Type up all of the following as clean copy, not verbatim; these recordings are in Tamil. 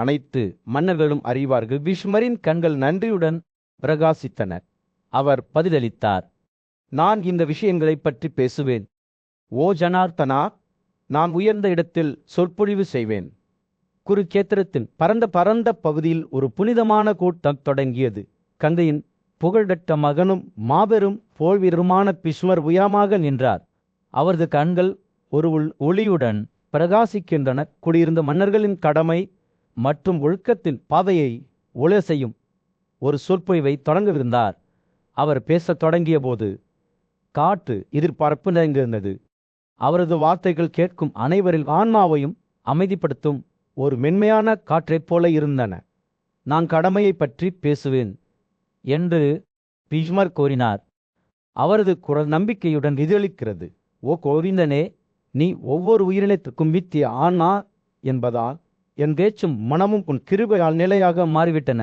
அனைத்து மன்னர்களும் அறிவார்கள். பீஷ்மரின் கண்கள் நன்றியுடன் பிரகாசித்தன. அவர் பதிலளித்தார், நான் இந்த விஷயங்களை பற்றி பேசுவேன். ஓ ஜனார்த்தனா, நான் உயர்ந்த இடத்தில் சொற்பொழிவு செய்வேன். குருக்கேத்திரத்தின் பரந்த பகுதியில் ஒரு புனிதமான கூட்டம் தொடங்கியது. கங்கையின் புகழ்பெற்ற மகனும் மாபெரும் போர்வீரருமான பீஷ்மர் உயரமாக நின்றார். அவரது கண்கள் ஒரு ஒளியுடன் பிரகாசிக்கின்றன. குடியிருந்த மன்னர்களின் கடமை மற்றும் ஒழுக்கத்தின் பாதையை ஒளி செய்யும் ஒரு சொற்பொழிவை தொடங்கவிருந்தார். அவர் பேசத் தொடங்கிய போது காற்று எதிர்பார்ப்பு நிறைந்திருந்தது. அவரது வார்த்தைகள் கேட்கும் அனைவரின் ஆன்மாவையும் அமைதிப்படுத்தும் ஒரு மென்மையான காற்றைப் போல இருந்தன. நான் கடமையை பற்றி பேசுவேன் என்று பீஷ்மர் கூறினார். அவரது குரல் நம்பிக்கையுடன் எதிரொலிக்கிறது. ஓ கோவிந்தனே, நீ ஒவ்வொரு உயிரினத்திற்கும் வித்திய ஆன்மா என்பதால் என் பேச்சும் மனமும் உன் கிருபையால் நிலையாக மாறிவிட்டன.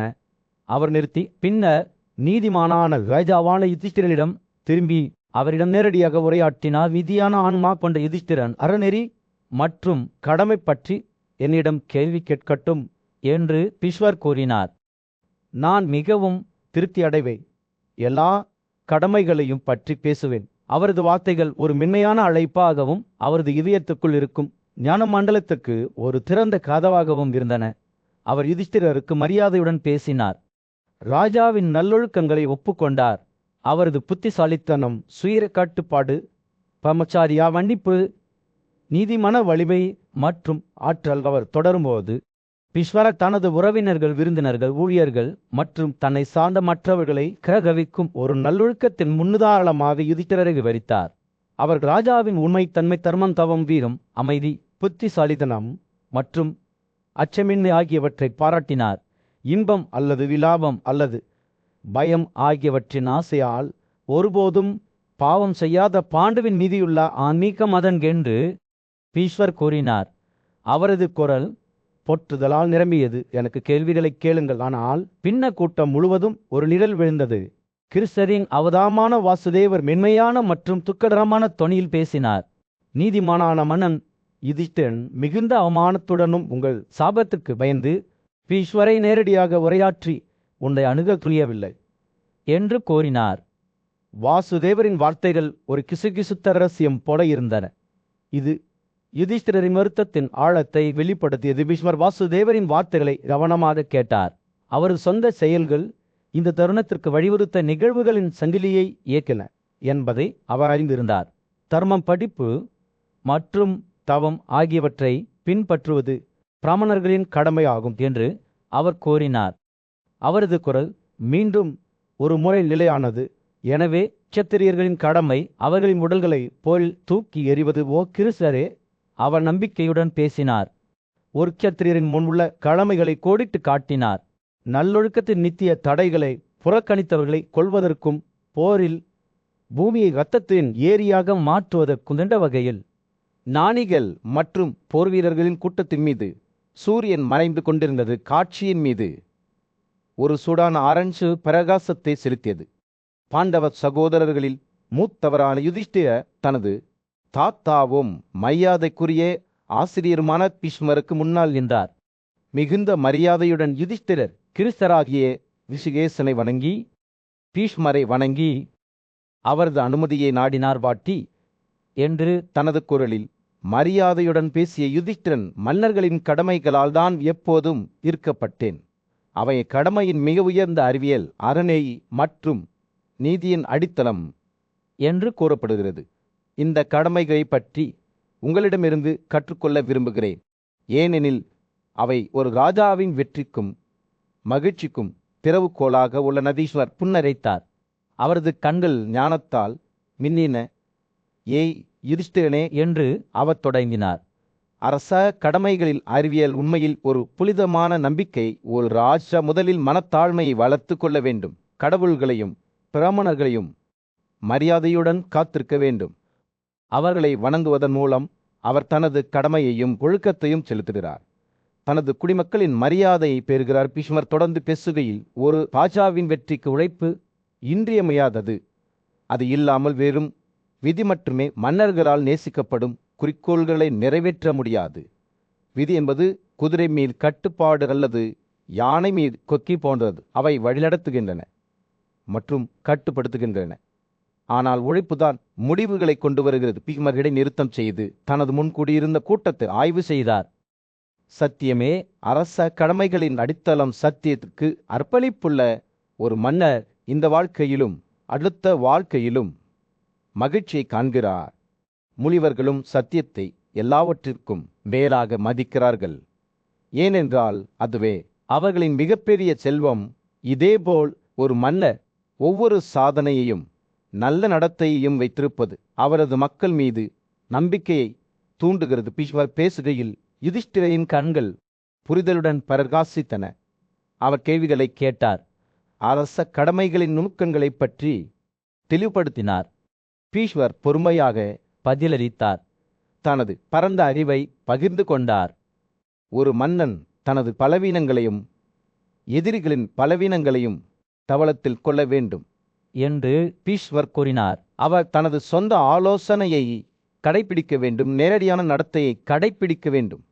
அவர் நிறுத்தி பின்னர் நீதிமானான ராஜாவான யுதிஷ்டிரனிடம் திரும்பி அவரிடம் நேரடியாக உரையாற்றினார். விதியான ஆன்மா கொண்ட யுதிஷ்டிரன் அறநெறி மற்றும் கடமை பற்றி என்னிடம் கேள்வி கேட்கட்டும் என்று பீஷ்மர் கூறினார். நான் மிகவும் திருப்தி அடைவேன். எல்லா கடமைகளையும் பற்றி பேசுவேன். அவரது வார்த்தைகள் ஒரு மென்மையான அழைப்பாகவும் அவரது இதயத்துக்குள் இருக்கும் ஞான மண்டலத்துக்கு ஒரு திறந்த கதவாகவும் இருந்தன. அவர் யுதிஷ்டிரருக்கு மரியாதையுடன் பேசினார். ராஜாவின் நல்லொழுக்கங்களை ஒப்புக்கொண்டார். அவரது புத்திசாலித்தனம், சுய கட்டுப்பாடு, பிரம்மச்சாரியா மன்னிப்பு, நீதிமன வலிமை மற்றும் ஆற்றல் அவர் தொடரும்போது பீஷ்மர் தனது உறவினர்கள், விருந்தினர்கள், ஊழியர்கள் மற்றும் தன்னை சார்ந்த மற்றவர்களை கிரகவிக்கும் ஒரு நல்லொழுக்கத்தின் முன்னுதாரணமாக யுதிஷ்டிரரை விவரித்தார். அவர் ராஜாவின் உண்மைத்தன்மை, தர்மம், தவம், வீரம், அமைதி, புத்திசாலித்தனம் மற்றும் அச்சமின்மை ஆகியவற்றை பாராட்டினார். இன்பம் அல்லது விலாபம் அல்லது பயம் ஆகியவற்றின் ஆசையால் ஒருபோதும் பாவம் செய்யாத பாண்டுவின் மீதியுள்ள ஆன்மீக மதன் என்று பீஷ்மர் கூறினார். அவரது குரல் போற்றுதலால் நிரம்பியது. எனக்கு கேள்விகளை கேளுங்கள். ஆனால் பின்ன கூட்டம் முழுவதும் ஒரு நிழல் விழுந்தது. கிருஷ்ணரின் அவதாரமான வாசுதேவர் மென்மையான மற்றும் துக்ககரமான தொனியில் பேசினார். நீதிமானான மன்னன் யுதிஷ்டிரன் மிகுந்த அவமானத்துடனும் உங்கள் சாபத்துக்கு பயந்து பீஷ்மரை நேரடியாக உரையாற்றி உன்னை அணுக துணியவில்லை என்று கூறினார். வாசுதேவரின் வார்த்தைகள் ஒரு கிசுகிசுத்த ரகசியம் போல இருந்தன. இது யுதிஷ்டிரரின் வருத்தத்தின் ஆழத்தை வெளிப்படுத்தியது. பீஷ்மர் வாசுதேவரின் வார்த்தைகளை கவனமாக கேட்டார். அவரது சொந்த செயல்கள் இந்த தருணத்திற்கு வழிவகுத்த நிகழ்வுகளின் சங்கிலியை இயக்கின என்பதை அவர் அறிந்திருந்தார். தர்மம், படிப்பு மற்றும் தவம் ஆகியவற்றை பின்பற்றுவது பிராமணர்களின் கடமையாகும் என்று அவர் கூறினார். அவரது குரல் மீண்டும் ஒரு முறை நிலையானது. எனவே க்ஷத்திரியர்களின் கடமை அவர்களின் உடல்களை போரில் தூக்கி எறிவது. ஓ கிருஷ்ணரே, அவர் நம்பிக்கையுடன் பேசினார். ஒரு க்ஷத்திரியரின் முன்னுள்ள கடமைகளை கோடிட்டு காட்டினார். நல்லொழுக்கத்தின் நித்திய தடைகளை புறக்கணித்தவர்களை கொள்வதற்கும் போரில் பூமியை இரத்தத்தின் ஏரியாக மாற்றுவதற்கும் என்ற வகையில் ஞானிகள் மற்றும் போர் வீரர்களின் கூட்டத்தின் மீது சூரியன் மறைந்து கொண்டிருந்தது. காட்சியின் மீது ஒரு சூடான ஆரஞ்சு பிரகாசத்தை செலுத்தியது. பாண்டவ சகோதரர்களில் மூத்தவரான யுதிஷ்டிர தனது தாத்தாவும் மரியாதைக்குரிய ஆசிரியருமான பீஷ்மருக்கு முன்னால் நின்றார். மிகுந்த மரியாதையுடன் யுதிஷ்டிரர் கிருஷ்ணராகிய ரிஷிகேசனை வணங்கி பீஷ்மரை வணங்கி அவரது அனுமதியை நாடினார். வாட்டி என்று தனது குரலில் மரியாதையுடன் பேசிய யுதிஷ்டிரன், மன்னர்களின் கடமைகளால் தான் எப்போதும் ஈர்க்கப்பட்டேன். அவை கடமையின் மிக உயர்ந்த அறிவியல், அறநெறி மற்றும் நீதியின் அடித்தளம் என்று கூறப்படுகிறது. இந்த கடமைகளை பற்றி உங்களிடமிருந்து கற்றுக்கொள்ள விரும்புகிறேன். ஏனெனில் அவை ஒரு ராஜாவின் வெற்றிக்கும் மகிழ்ச்சிக்கும் திறவுகோலாக உள்ளன. யுதிஷ்டிரர் புன்னரைத்தார். அவரது கண்கள் ஞானத்தால் மின்னின. ஏய் யுதிஷ்டிரனே என்று அவர் தொடங்கினார். அரச கடமைகளில் அறிவியல் உண்மையில் ஒரு புனிதமான நம்பிக்கை. ஒரு ராஜா முதலில் மனத்தாழ்மையை வளர்த்து கொள்ள வேண்டும். கடவுள்களையும் பிராமணர்களையும் மரியாதையுடன் காத்திருக்க வேண்டும். அவர்களை வணங்குவதன் மூலம் அவர் தனது கடமையையும் ஒழுக்கத்தையும் செலுத்துகிறார். தனது குடிமக்களின் மரியாதையை பெறுகிறார். பீஷ்மர் தொடர்ந்து பேசுகையில், ஒரு ராஜாவின் வெற்றிக்கு உழைப்பு இன்றியமையாதது. அது இல்லாமல் வெறும் விதி மட்டுமே மன்னர்களால் நேசிக்கப்படும் குறிக்கோள்களை நிறைவேற்ற முடியாது. விதி என்பது குதிரை மீது கட்டுப்பாடு அல்லது யானை மீது கொக்கி போன்றது. அவை வழிநடத்துகின்றன மற்றும் கட்டுப்படுத்துகின்றன. ஆனால் உழைப்புதான் முடிவுகளை கொண்டு வருகிறது. பீஷ்மர் இடைநிறுத்தம் செய்து தனது முன்கூடியிருந்த கூட்டத்தை ஆய்வு செய்தார். சத்தியமே அரச கடமைகளின் அடித்தளம். சத்தியத்திற்கு அர்ப்பணிப்புள்ள ஒரு மன்னர் இந்த வாழ்க்கையிலும் அடுத்த வாழ்க்கையிலும் மகிழ்ச்சியை காண்கிறார். முனிவர்களும் சத்தியத்தை எல்லாவற்றிற்கும் வேறாக மதிக்கிறார்கள். ஏனென்றால் அதுவே அவர்களின் மிகப்பெரிய செல்வம். இதேபோல் ஒரு மன்னர் ஒவ்வொரு சாதனையையும் நல்ல நடத்தையையும் வைத்திருப்பது அவரது மக்கள் மீது நம்பிக்கையை தூண்டுகிறது. பீஷ்மர் பேசுகையில் யுதிஷ்டிரரின் கண்கள் புரிதலுடன் பிரகாசித்தன. அவர் கேள்விகளை கேட்டார். அரச கடமைகளின் நுணுக்கங்களை பற்றி தெளிவுபடுத்தினார். பீஷ்மர் பொறுமையாக பதிலளித்தார். தனது பரந்த அறிவை பகிர்ந்து கொண்டார். ஒரு மன்னன் தனது பலவீனங்களையும் எதிரிகளின் பலவீனங்களையும் தவளத்தில் கொள்ள வேண்டும் என்று பீஷ்மர் கூறினார். அவர் தனது சொந்த ஆலோசனையை கடைபிடிக்க வேண்டும். நேரடியான நடத்தையை கடைபிடிக்க வேண்டும்.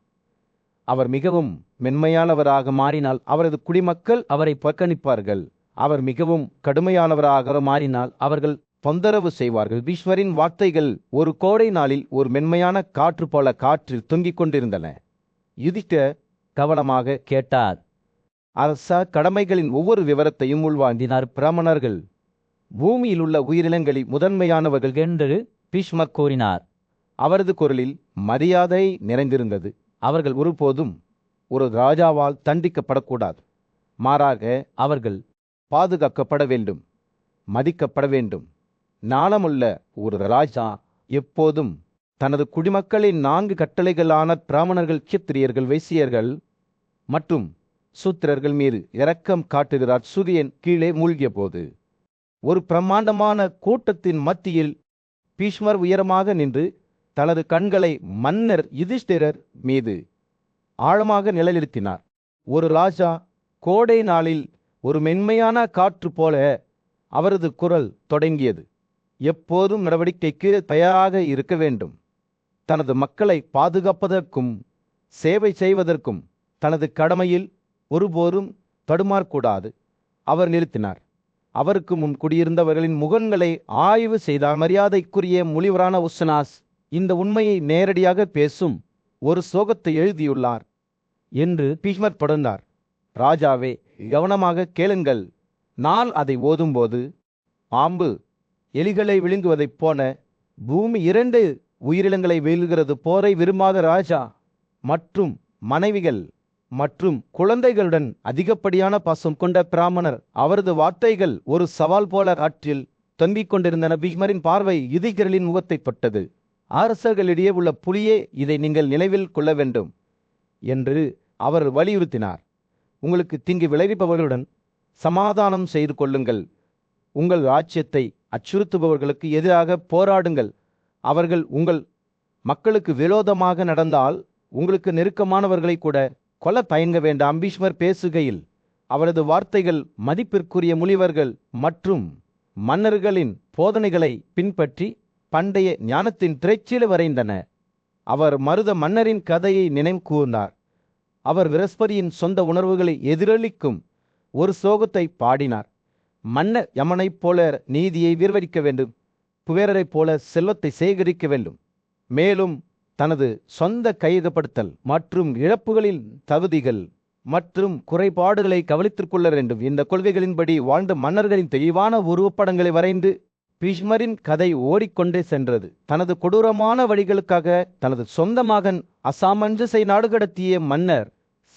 அவர் மிகவும் மென்மையானவராக மாறினால் அவரது குடிமக்கள் அவரை புறக்கணிப்பார்கள். அவர் மிகவும் கடுமையானவராக மாறினால் அவர்கள் தொந்தரவு செய்வார்கள். பீஷ்மரின் வார்த்தைகள் ஒரு கோடை நாளில் ஒரு மென்மையான காற்று போல காற்றில் தொங்கிக் கொண்டிருந்தன. யுதிஷ்டிரர் கவனமாக கேட்டார். அரச கடமைகளின் ஒவ்வொரு விவரத்தையும் உள்வாங்கினார். பிராமணர்கள் பூமியில் உள்ள உயிரினங்களில் முதன்மையானவர்கள் என்று பீஷ்மர் கூறினார். அவரது குரலில் மரியாதை நிறைந்திருந்தது. அவர்கள் ஒருபோதும் ஒரு ராஜாவால் தண்டிக்கப்படக்கூடாது. மாறாக அவர்கள் பாதுகாக்கப்பட வேண்டும், மதிக்கப்பட வேண்டும். நாணமுள்ள ஒரு ராஜா எப்போதும் தனது குடிமக்களின் 4 கட்டளைகளான பிராமணர்கள், க்ஷத்திரியர்கள், வைசியர்கள் மற்றும் சூத்திரர்கள் மீது இரக்கம் காட்டுகிறார். சூரியன் கீழே மூழ்கிய போது ஒரு பிரம்மாண்டமான கூட்டத்தின் மத்தியில் பீஷ்மர் உயரமாக நின்று தனது கண்களை மன்னர் யுதிஷ்டிரர் மீது ஆழமாக நிலைநிறுத்தினார். ஒரு ராஜா கோடை நாளில் ஒரு மென்மையான காற்று போல அவரது குரல் தொடங்கியது. எப்போதும் நடவடிக்கைக்கு தயாராக இருக்க வேண்டும். தனது மக்களை பாதுகாப்பதற்கும் சேவை செய்வதற்கும் தனது கடமையில் ஒருபோதும் தடுமாறக்கூடாது. அவர் நிறுத்தினார். அவருக்கு முன் குடியிருந்தவர்களின் முகங்களை ஆய்வு செய்தார். மரியாதைக்குரிய முனிவரான உஸ்னாஸ் இந்த உண்மையை நேரடியாக பேசும் ஒரு ஸ்லோகத்தை எழுதியுள்ளார் என்று பீஷ்மர் தொடர்ந்தார். ராஜாவே, கவனமாக கேளுங்கள். நான் அதை ஓதும்போது பாம்பு எலிகளை விழுங்குவதைப் போல பூமி 2 உயிரினங்களை வீழ்கிறது. போரை விரும்பாத ராஜா மற்றும் மனைவிகள் மற்றும் குழந்தைகளுடன் அதிகப்படியான பாசம் கொண்ட பிராமணர். அவரது வார்த்தைகள் ஒரு சவால் போல காற்றில் தொங்கிக் கொண்டிருந்தன. பீஷ்மரின் பார்வை யுதிஷ்டிரரின் முகத்தை தொட்டது. அரசர்களிடையே உள்ள புலியே, இதை நீங்கள் நினைவில் கொள்ள வேண்டும் என்று அவர் வலியுறுத்தினார். உங்களுக்கு தீங்கு விளைவிப்பவர்களுடன் சமாதானம் செய்து கொள்ளுங்கள். உங்கள் ராஜ்யத்தை அச்சுறுத்துபவர்களுக்கு எதிராக போராடுங்கள். அவர்கள் உங்கள் மக்களுக்கு விரோதமாக நடந்தால் உங்களுக்கு நெருக்கமானவர்களை கூட கொல்ல தயங்க வேண்டாம். பீஷ்மர் பேசுகையில் அவரது வார்த்தைகள் மதிப்பிற்குரிய முனிவர்கள் மற்றும் மன்னர்களின் போதனைகளை பின்பற்றி பண்டைய ஞானத்தின் திரைச்சீலை வரைந்தன. அவர் மருத மன்னரின் கதையை நினைவு கூர்ந்தார். அவர் விரஸ்பதியின் சொந்த உணர்வுகளை எதிரொலிக்கும் ஒரு சோகத்தை பாடினார். மன்னர் யமனைப் போல நீதியை விரிவடிக்க வேண்டும், குபேரரைப் போல செல்வத்தை சேகரிக்க வேண்டும். மேலும் தனது சொந்த கையகப்படுத்தல் மற்றும் இழப்புகளின் தகுதிகள் மற்றும் குறைபாடுகளை கவனித்துக் கொள்ள வேண்டும். இந்த கொள்கைகளின்படி வாழ்ந்த மன்னர்களின் தெளிவான உருவப்படங்களை வரைந்து பீஷ்மரின் கதை ஓடிக்கொண்டே சென்றது. தனது கொடூரமான வழிகளுக்காக தனது சொந்த மகன் அசாமஞ்சஸை நாடுகடத்திய மன்னர்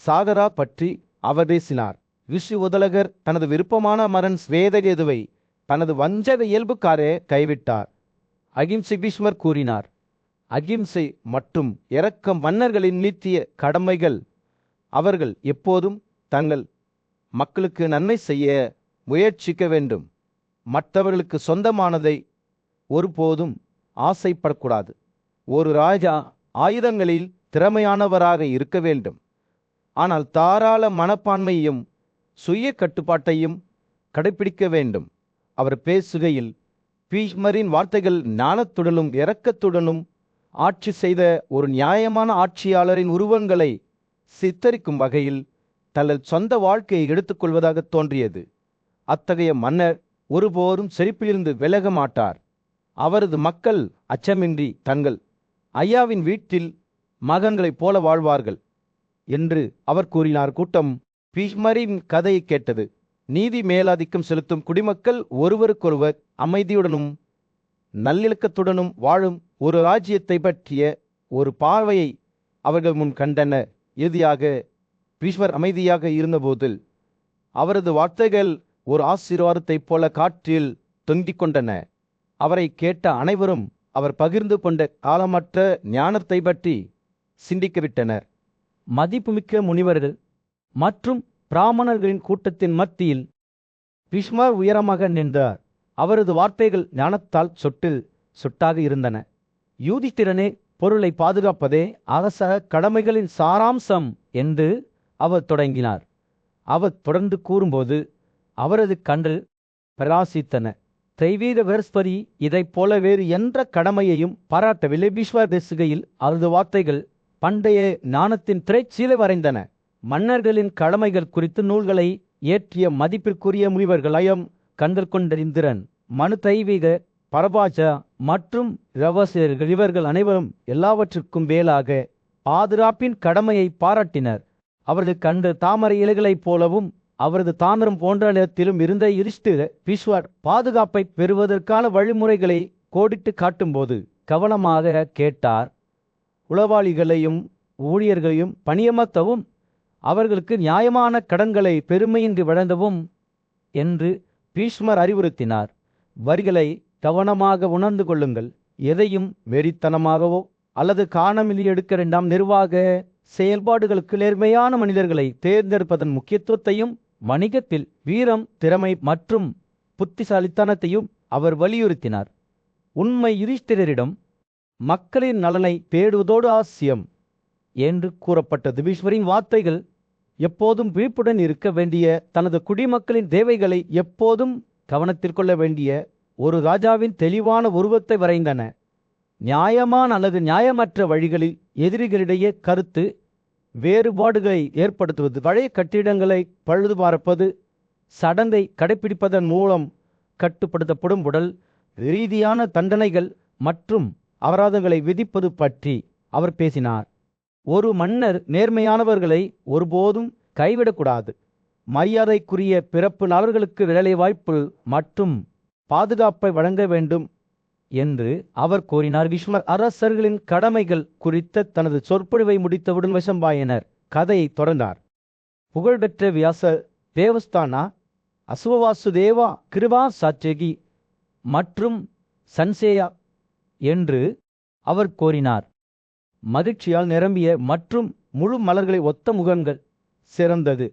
சாகரா பற்றி அவர் பேசினார். ரிஷி உதலகர் தனது விருப்பமான மகன் ஸ்வேதகேதுவை தனது வஞ்சக இயல்புக்காரே கைவிட்டார். அகிம்சை பீஷ்மர் கூறினார். அகிம்சை மற்றும் இரக்கம் மன்னர்களின் நித்திய கடமைகள். அவர்கள் எப்போதும் தங்கள் மக்களுக்கு நன்மை செய்ய முயற்சிக்க வேண்டும். மற்றவர்களுக்கு சொந்தமானதை ஒருபோதும் ஆசைப்படக்கூடாது. ஒரு ராஜா ஆயுதங்களில் திறமையானவராக இருக்க வேண்டும், ஆனால் தாராள மனப்பான்மையையும் சுய கட்டுப்பாட்டையும் கடைபிடிக்க வேண்டும். அவர் பேசுகையில் பீஷ்மரின் வார்த்தைகள் ஞானத்துடனும் இரக்கத்துடனும் ஆட்சி செய்த ஒரு நியாயமான ஆட்சியாளரின் உருவங்களை சித்தரிக்கும் வகையில் தங்கள் சொந்த வாழ்க்கையை எடுத்துக்கொள்வதாக தோன்றியது. அத்தகைய மன்னர் ஒருபோதும் செழிப்பிலிருந்து விலக மாட்டார். அவரது மக்கள் அச்சமின்றி தங்கள் ஐயாவின் வீட்டில் மகன்களைப் போல வாழ்வார்கள் என்று அவர் கூறினார். கூட்டம் பீஷ்மரின் கதையை கேட்டது. நீதி மேலாதிக்கம் செலுத்தும் குடிமக்கள் ஒருவருக்கொருவர் அமைதியுடனும் நல்லிணக்கத்துடனும் வாழும் ஒரு ராஜ்யத்தை பற்றிய ஒரு பார்வையை அவர்கள் முன் கண்டனர். இறுதியாக பீஷ்மர் அமைதியாக இருந்தபோது அவரது வார்த்தைகள் ஒரு ஆசீர்வாதத்தைப் போல காற்றில் தொங்கிக் கொண்டன. அவரை கேட்ட அனைவரும் அவர் பகிர்ந்து கொண்ட காலமற்ற ஞானத்தை பற்றி சிந்திக்கவிட்டனர். மதிப்புமிக்க முனிவர்கள் மற்றும் பிராமணர்களின் கூட்டத்தின் மத்தியில் பீஷ்மர் உயரமாக நின்றார். அவரது வார்த்தைகள் ஞானத்தால் சொட்டாக இருந்தன. யூதிஷ்டிரனே, பொருளை பாதுகாப்பதே அரச கடமைகளின் சாராம்சம் என்று அவர் தொடங்கினார். அவர் தொடர்ந்து கூறும்போது அவரது கண்கள் பிரகாசித்தன. தெய்வீக வெர்ஸ்பரி இதைப் போல வேறு எந்த கடமையையும் பாராட்டவில்லை. பீஷ்மர் பேசுகையில் அவரது வார்த்தைகள் பண்டைய ஞானத்தின் திரைச்சீலை வரைந்தன. மன்னர்களின் கடமைகள் குறித்து நூல்களை இயற்றிய மதிப்பிற்குரிய முனிவர்கள் அயம் கண்கள் கொண்டறிந்திரன், மனு தெய்வீக பரபாஜா மற்றும் ரவசியர்கள் இவர்கள் அனைவரும் எல்லாவற்றிற்கும் மேலாக பாதுகாப்பின் கடமையை பாராட்டினர். அவரது கண்கள் தாமரை இலைகளைப் போலவும் அவரது தாமிரம் போன்ற நிலத்திலும் இருந்த யுதிஷ்டிர பீஷ்மர் பாதுகாப்பை பெறுவதற்கான வழிமுறைகளை கோடிட்டு காட்டும்போது கவனமாக கேட்டார். உளவாளிகளையும் ஊழியர்களையும் பணியமர்த்தவும் அவர்களுக்கு நியாயமான கடன்களை பெருமையின்றி வழங்கவும் என்று பீஷ்மர் அறிவுறுத்தினார். வரிகளை கவனமாக உணர்ந்து கொள்ளுங்கள். எதையும் வெறித்தனமாகவோ அல்லது காணாமல் எடுக்க வேண்டாம். நிர்வாக செயல்பாடுகளுக்கு நேர்மையான மனிதர்களை தேர்ந்தெடுப்பதன் முக்கியத்துவத்தையும் வணிகத்தில் வீரம், திறமை மற்றும் புத்திசாலித்தனத்தையும் அவர் வலியுறுத்தினார். உண்மை யுதிஷ்டிரரிடம் மக்களின் நலனை பேடுவதோடு அவசியம் என்று கூறப்பட்டது. பீஷ்மரின் வார்த்தைகள் எப்போதும் விழிப்புடன் இருக்க வேண்டிய, தனது குடிமக்களின் தேவைகளை எப்போதும் கவனத்தில் கொள்ள வேண்டிய ஒரு ராஜாவின் தெளிவான உருவத்தை வரைந்தன. நியாயமான அல்லது நியாயமற்ற வழிகளில் எதிரிகளிடையே கருத்து வேறுபாடுகளை ஏற்படுத்துவது, பழைய கட்டிடங்களை பழுது பார்ப்பது, சடங்கை கடைபிடிப்பதன் மூலம் கட்டுப்படுத்தப்படும் உடல் ரீதியான தண்டனைகள் மற்றும் அபராதங்களை விதிப்பது பற்றி அவர் பேசினார். ஒரு மன்னர் நேர்மையானவர்களை ஒருபோதும் கைவிடக்கூடாது. மரியாதைக்குரிய பிறப்பு நபர்களுக்கு வேலை வாய்ப்பு மற்றும் பாதுகாப்பை வழங்க வேண்டும் என்று அவர் கூறினார். பீஷ்மர் அரசர்களின் கடமைகள் குறித்த தனது சொற்பொழிவை முடித்தவுடன் வைசம்பாயனர் கதையை தொடர்ந்தார். புகழ்பெற்ற வியாச தேவஸ்தானா, அசுவவாசுதேவா, கிருபா சாத்யகி மற்றும் சன்சேயா என்று அவர் கூறினார். மகிழ்ச்சியால் நிரம்பிய மற்றும் முழு மலர்களை ஒத்த முகங்கள் சிறந்தது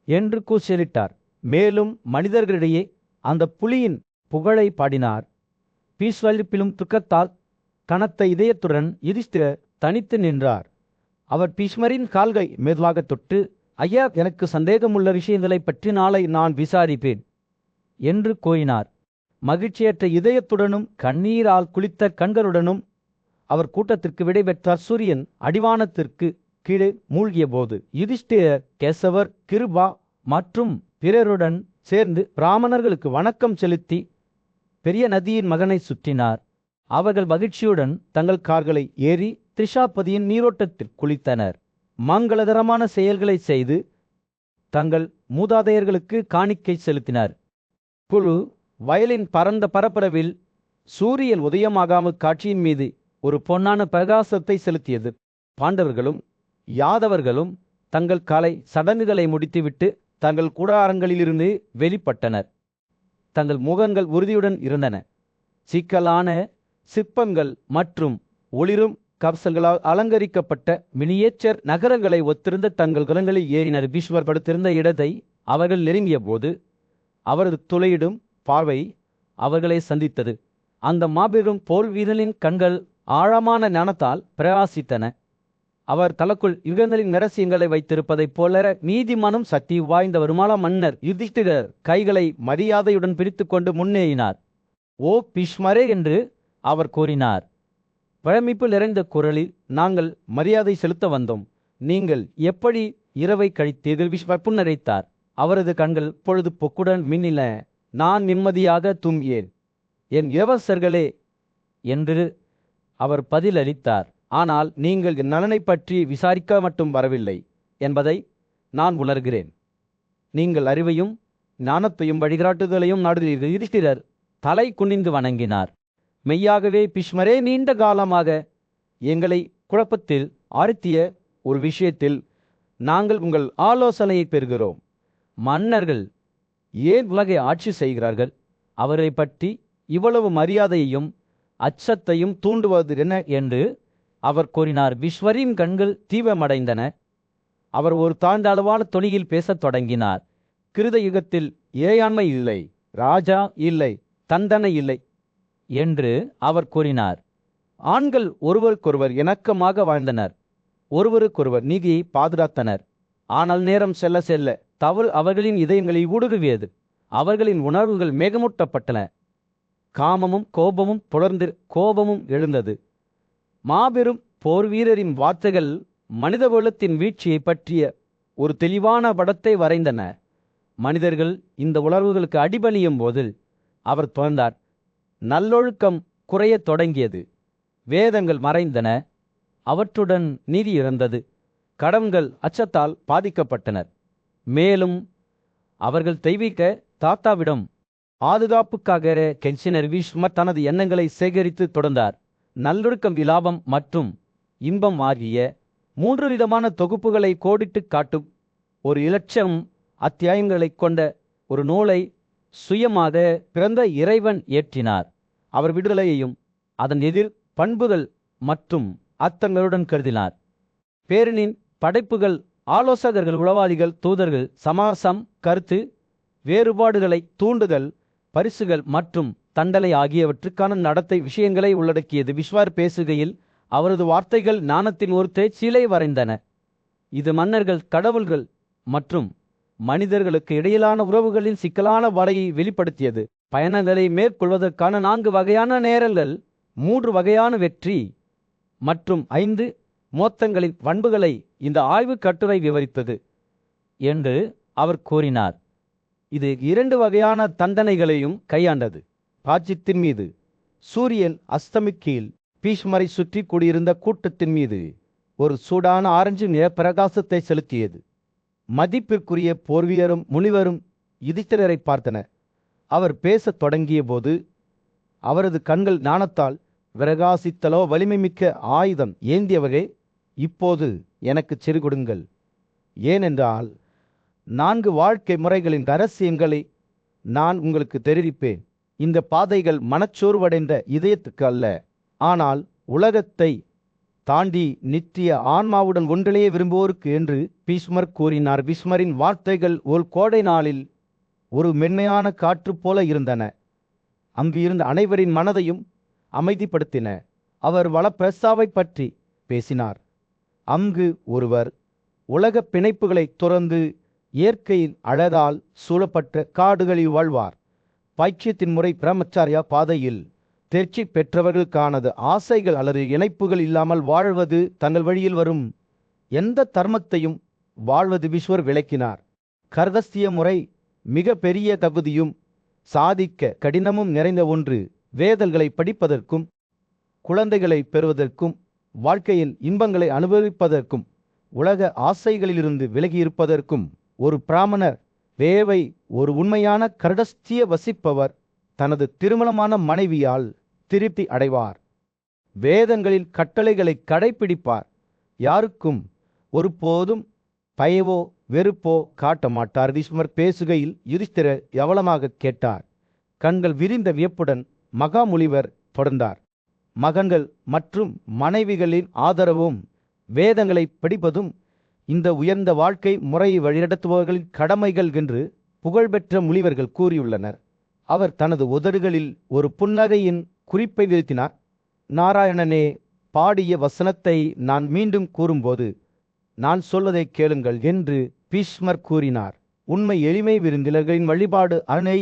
என்று கூச்சலிட்டார். மேலும் மனிதர்களிடையே அந்த புலியின் புகழை பாடினார். பீஷ்வலிப்பிலும் துக்கத்தால் கனத்த இதயத்துடன் யுதிஷ்டிரர் தனித்து நின்றார். அவர் பீஷ்மரின் கால்களை மெதுவாக தொட்டு, ஐயா, எனக்கு சந்தேகமுள்ள விஷயங்களை பற்றி நாளை நான் விசாரிப்பேன் என்று கூறினார். மகிழ்ச்சியற்ற இதயத்துடனும் கண்ணீரால் குளித்த கண்களுடனும் அவர் கூட்டத்திற்கு விடைபெற்றார். சூரியன் அடிவானத்திற்கு கீழே மூழ்கிய போது யுதிஷ்டிரர் கேசவர், கிருபா மற்றும் பிறருடன் சேர்ந்து பிராமணர்களுக்கு வணக்கம் செலுத்தி பெரிய நதியின் மகனை சுற்றினார். அவர்கள் மகிழ்ச்சியுடன் தங்கள் கார்களை ஏறி திரிஷாபதியின் நீரோட்டத்தில் குளித்தனர். மங்களகரமான செயல்களை செய்து தங்கள் மூதாதையர்களுக்கு காணிக்கை செலுத்தினர். குழு வயலின் பரந்த பரப்பரவில் சூரியன் உதயமாகாமல் காட்சியின் மீது ஒரு பொன்னான பிரகாசத்தை செலுத்தியது. பாண்டவர்களும் யாதவர்களும் தங்கள் கலை சடங்குகளை முடித்துவிட்டு தங்கள் கூடாரங்களிலிருந்து வெளிப்பட்டனர். தங்கள் முகங்கள் உறுதியுடன் இருந்தன. சிக்கலான சிற்பங்கள் மற்றும் ஒளிரும் கவசங்களால் அலங்கரிக்கப்பட்ட மினியேச்சர் நகரங்களை ஒத்திருந்த தங்கள் குரங்களில் ஏறினர். பீஷ்மர் படுத்திருந்த இடத்தை அவர்கள் நெருங்கிய போது அவரது துளையிடும் பார்வை அவர்களை சந்தித்தது. அந்த மாபெரும் போர் வீரனின் கண்கள் ஆழமான ஞானத்தால் பிரகாசித்தன. அவர் தனக்குள் யுகங்களின் ரகசியங்களை வைத்திருப்பதைப் போல நீதிமானும் சக்தி வாய்ந்தவருமான மன்னர் யுதிஷ்டிரர் கைகளை மரியாதையுடன் பிரித்துக்கொண்டு முன்னேறினார். ஓ பீஷ்மரே என்று அவர் கூறினார். பழமிப்பு நிறைந்த குரலில், நாங்கள் மரியாதை செலுத்த வந்தோம். நீங்கள் எப்படி இரவை கழித்தீர்கள்? விஸ்வர் புன்னரைத்தார். அவரது கண்கள் பொழுது பொக்குடன் மின்னின. நான் நிம்மதியாக தூங்கியேன் என் இளவரசர்களே என்று அவர் பதிலளித்தார். ஆனால் நீங்கள் என் நலனை பற்றி விசாரிக்க மட்டும் வரவில்லை என்பதை நான் உணர்கிறேன். நீங்கள் அறிவையும் ஞானத்தையும் வழிகாட்டுதலையும் நாடுகிறீர்கள். யுதிஷ்டிரர் தலை குனிந்து வணங்கினார். மெய்யாகவே பீஷ்மரே, நீண்ட காலமாக எங்களை குழப்பத்தில் ஆழ்த்திய ஒரு விஷயத்தில் நாங்கள் உங்கள் ஆலோசனையை பெறுகிறோம். மன்னர்கள் ஏன் உலகை ஆட்சி செய்கிறார்கள்? அவரை பற்றி இவ்வளவு மரியாதையையும் அச்சத்தையும் தூண்டுவது என்ன என்று அவர் கூறினார். விஸ்வரின் கண்கள் தீவிரமடைந்தன. அவர் ஒரு தாழ்ந்த அளவான தொனியில் பேசத் தொடங்கினார். கிருத யுகத்தில் இறையாண்மை இல்லை, ராஜா இல்லை, தண்டனை இல்லை என்று அவர் கூறினார். ஆண்கள் ஒருவருக்கொருவர் இணக்கமாக வாழ்ந்தனர், ஒருவருக்கொருவர் நீதியை பாதுகாத்தனர். ஆனால் நேரம் செல்ல செல்ல தவறு அவர்களின் இதயங்களை ஊடுருவியது. அவர்களின் உணர்வுகள் மேகமூட்டப்பட்டன. காமமும் கோபமும் எழுந்தது. மாபெரும் போர் வீரரின் வார்த்தைகள் மனித குலத்தின் வீழ்ச்சியை பற்றிய ஒரு தெளிவான படத்தை வரைந்தன. மனிதர்கள் இந்த உணர்வுகளுக்கு அடிபணியும் போது அவர் தொடர்ந்தார். நல்லொழுக்கம் குறையத் தொடங்கியது. வேதங்கள் மறைந்தன. அவற்றுடன் நீதி இறந்தது. கடவுள்கள் அச்சத்தால் பாதிக்கப்பட்டனர். மேலும் அவர்கள் தெய்வீக தாத்தாவிடம் பாதுகாப்புக்காக கெஞ்சினர். விஸ்வர் தனது எண்ணங்களை சேகரித்து தொடர்ந்தார். நல்லொழுக்கம், விலாபம் மற்றும் இன்பம் ஆகிய 3 விதமான தொகுப்புகளை கோடிட்டு காட்டும் ஒரு இலட்சம் அத்தியாயங்களை கொண்ட ஒரு நூலை சுயமாக பிறந்த இறைவன் இயற்றினார். அவர் விடுதலையையும் அதன் எதிர் பண்புகள் மற்றும் அர்த்தங்களுடன் கருதினார். பேரனின் படைப்புகள் ஆலோசகர்கள், உளவாளிகள், தூதர்கள், சமாசம், கருத்து வேறுபாடுகளை தூண்டுதல், பரிசுகள் மற்றும் தண்டனை ஆகியவற்றுக்கான நடத்தை விஷயங்களை உள்ளடக்கியது. விஸ்வர் பேசுகையில் அவரது வார்த்தைகள் ஞானத்தின் ஒரு தேர்ச்சிலை வரைந்தன. இது மன்னர்கள், கடவுள்கள் மற்றும் மனிதர்களுக்கு இடையிலான உறவுகளின் சிக்கலான வரையை வெளிப்படுத்தியது. பயணங்களை மேற்கொள்வதற்கான 4 வகையான நேரங்கள், 3 வகையான வெற்றி மற்றும் 5 மோத்தங்களின் பண்புகளை இந்த ஆய்வு கட்டுரை விவரித்தது என்று அவர் கூறினார். இது 2 வகையான தண்டனைகளையும் கையாண்டது. ராஜ்யத்தின் மீது சூரியன் அஸ்தமிக்கையில் பீஷ்மரை சுற்றி கூடியிருந்த கூட்டத்தின் மீது ஒரு சூடான ஆரஞ்சு நிற பிரகாசத்தை செலுத்தியது. மதிப்பிற்குரிய போர்வீரரும் முனிவரும் யுதிஷ்டிரரை பார்த்தனர். அவர் பேசத் தொடங்கிய போது அவரது கண்கள் ஞானத்தால் பிரகாசித்தலோ. வலிமை மிக்க ஆயுதம் ஏந்தியவரே, இப்போது எனக்கு செறி கொடுங்கள். ஏனென்றால் 4 வாழ்க்கை முறைகளின் ரகசியங்களை நான் உங்களுக்கு தெரிவிப்பேன். இந்த பாதைகள் மனச்சோர்வடைந்த இதயத்துக்கு அல்ல, ஆனால் உலகத்தை தாண்டி நித்திய ஆன்மாவுடன் ஒன்றிலேயே விரும்புவோருக்கு என்று பீஷ்மர் கூறினார். பீஷ்மரின் வார்த்தைகள் ஒரு கோடை நாளில் ஒரு மென்மையான காற்று போல இருந்தன. அங்கு இருந்த அனைவரின் மனதையும் அமைதிப்படுத்தின. அவர் வளப்பிரசாவை பற்றி பேசினார். அங்கு ஒருவர் உலக பிணைப்புகளை துறந்து இயற்கையின் அழகால் சூழப்பட்ட காடுகளில் வாழ்வார். பைக்கியத்தின் முறை பிரம்மச்சாரியா பாதையில் தேர்ச்சி பெற்றவர்களுக்கானது. ஆசைகள் அல்லது இணைப்புகள் இல்லாமல் வாழ்வது, தங்கள் வழியில் வரும் எந்த தர்மத்தையும் வாழ்வது. விஸ்வர் விளக்கினார். கர்தஸ்திய முறை மிக பெரிய தகுதியும் சாதிக்க கடினமும் நிறைந்த ஒன்று. வேதங்களை படிப்பதற்கும் குழந்தைகளை பெறுவதற்கும் வாழ்க்கையின் இன்பங்களை அனுபவிப்பதற்கும் உலக ஆசைகளிலிருந்து விலகியிருப்பதற்கும் ஒரு பிராமணர் வேவை ஒரு உண்மையான கர்டஸ்திய வசிப்பவர் தனது திருமணமான மனைவியால் திருப்தி அடைவார். வேதங்களின் கட்டளைகளை கடைப்பிடிப்பார். யாருக்கும் ஒருபோதும் பயவோ வெறுப்போ காட்ட மாட்டார். விஸ்வர் பேசுகையில் யுதிஷ்டிரர் எவலமாக கேட்டார். கண்கள் விரிந்த வியப்புடன் மகாமுனிவர் தொடர்ந்தார். மகன்கள் மற்றும் மனைவிகளின் ஆதரவும் வேதங்களை படிப்பதும் இந்த உயர்ந்த வாழ்க்கை முறையை வழிநடத்துபவர்களின் கடமைகள் என்று புகழ்பெற்ற முனிவர்கள் கூறியுள்ளனர். அவர் தனது உதடுகளில் ஒரு புன்னகையின் குறிப்பை நிறுத்தினார். நாராயணனே பாடிய வசனத்தை நான் மீண்டும் கூறும்போது நான் சொல்வதை கேளுங்கள் என்று பீஷ்மர் கூறினார். உண்மை எளிமை விருந்தினர்களின் வழிபாடு, அணை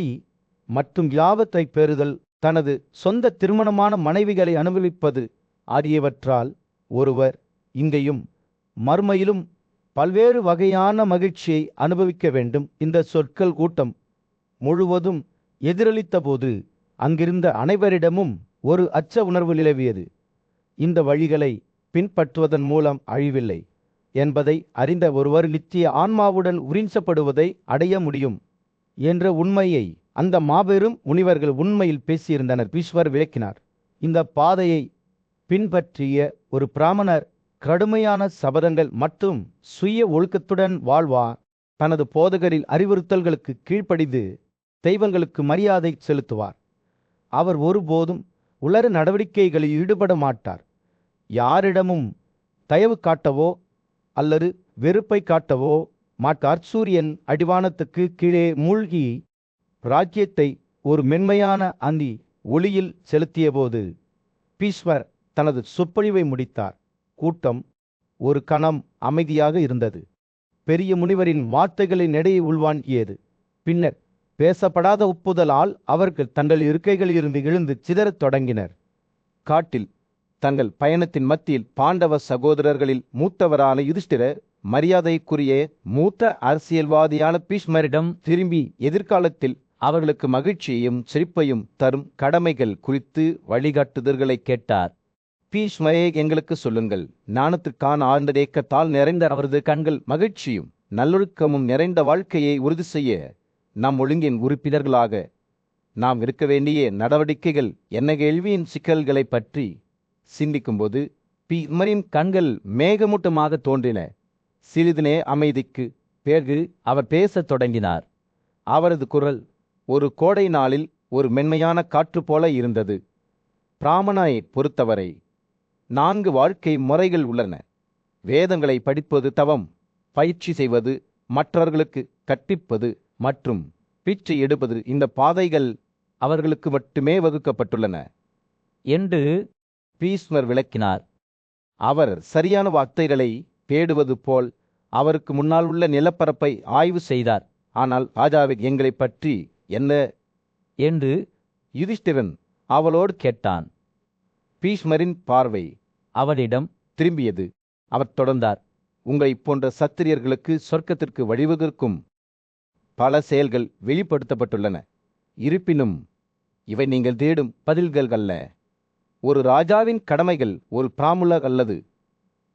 மற்றும் யாவத்தை பெறுதல், தனது சொந்த திருமணமான மனைவிகளை அனுபவிப்பது ஆகியவற்றால் ஒருவர் இங்கேயும் மறுமையிலும் பல்வேறு வகையான மகிழ்ச்சியை அனுபவிக்க வேண்டும். இந்த சொற்கள் கூட்டம் முழுவதும் எதிரொலித்த போது அங்கிருந்த அனைவரிடமும் ஒரு அச்ச உணர்வு நிலவியது. இந்த வழிகளை பின்பற்றுவதன் மூலம் அழிவில்லை என்பதை அறிந்த ஒருவர் நித்திய ஆன்மாவுடன் உறிஞ்சப்படுவதை அடைய முடியும் என்ற உண்மையை அந்த மாபெரும் முனிவர்கள் உண்மையில் பேசியிருந்தனர். ஈஸ்வர் விளக்கினார். இந்த பாதையை பின்பற்றிய ஒரு பிராமணர் கடுமையான சபதங்கள் மற்றும் சுய ஒழுக்கத்துடன் வாழ்வார். தனது போதகரின் அறிவுறுத்தல்களுக்கு கீழ்ப்படிந்து தெய்வங்களுக்கு மரியாதை செலுத்துவார். அவர் ஒருபோதும் உலர நடவடிக்கைகளில் ஈடுபட மாட்டார். யாரிடமும் தயவு காட்டவோ அல்லது வெறுப்பை காட்டவோ மாட்டார். சூரியன் அடிவானத்துக்கு கீழே மூழ்கி ராஜ்யத்தை ஒரு மென்மையான அந்தி ஒளியில் செலுத்தியபோது ஈஸ்வர் தனது சொற்பொழிவை முடித்தார். கூட்டம் ஒரு கணம் அமைதியாக இருந்தது. பெரிய முனிவரின் வார்த்தைகளின் இடையே உள்வாங்கியது. பின்னர் பேசப்படாத ஒப்புதலால் அவர்கள் தங்கள் இருக்கைகளிலிருந்து எழுந்து சிதறத் தொடங்கினர். காட்டில் தங்கள் பயணத்தின் மத்தியில் பாண்டவ சகோதரர்களில் மூத்தவரான யுதிஷ்டிரர் மரியாதைக்குரிய மூத்த அரசியல்வாதியான பீஷ்மரிடம் திரும்பி எதிர்காலத்தில் அவர்களுக்கு மகிழ்ச்சியையும் சிரிப்பையும் தரும் கடமைகள் குறித்து வழிகாட்டுதல்களை கேட்டார். பீஷ்மரே, எங்களுக்கு சொல்லுங்கள். ஞானத்துக்கான ஆழ்ந்த ஏக்கத்தால் நிறைந்த அவரது கண்கள் மகிழ்ச்சியும் நல்லொழுக்கமும் நிறைந்த வாழ்க்கையை உறுதி செய்ய நம் ஒழுங்கின் உறுப்பினர்களாக நாம் இருக்க வேண்டிய நடவடிக்கைகள் என்ன? கேள்வியின் சிக்கல்களை பற்றி சிந்திக்கும்போது பீஷ்மரின் கண்கள் மேகமூட்டமாக தோன்றின. சிறிதுனே அமைதிக்கு பிறகு அவர் பேசத் தொடங்கினார். அவரது குரல் ஒரு கோடை நாளில் ஒரு மென்மையான காற்று போல இருந்தது. பிராமணனை பொறுத்தவரை 4 வாழ்க்கை முறைகள் உள்ளன. வேதங்களை படிப்பது, தவம், பயிற்சி செய்வது, மற்றவர்களுக்கு கற்பிப்பது மற்றும் பிச்சை எடுப்பது. இந்த பாதைகள் அவர்களுக்கு மட்டுமே வகுக்கப்பட்டுள்ளன என்று பீஷ்மர் விளக்கினார். அவர் சரியான வார்த்தைகளை தேடுவது போல் அவருக்கு முன்னால் உள்ள நிலப்பரப்பை ஆய்வு செய்தார். ஆனால் ராஜாவே, எங்களை பற்றி என்ன என்று யுதிஷ்டிரன் அவளோடு கேட்டான். பீஷ்மரின் பார்வை அவரிடம் திரும்பியது. அவர் தொடர்ந்தார். உங்களைப் போன்ற சத்திரியர்களுக்கு சொர்க்கத்திற்கு வழிவகுக்கும் பல செயல்கள் வெளிப்படுத்தப்பட்டுள்ளன. இருப்பினும் இவை நீங்கள் தேடும் பதில்கள் அல்ல. ஒரு ராஜாவின் கடமைகள் ஒரு பிராமணர் அல்லது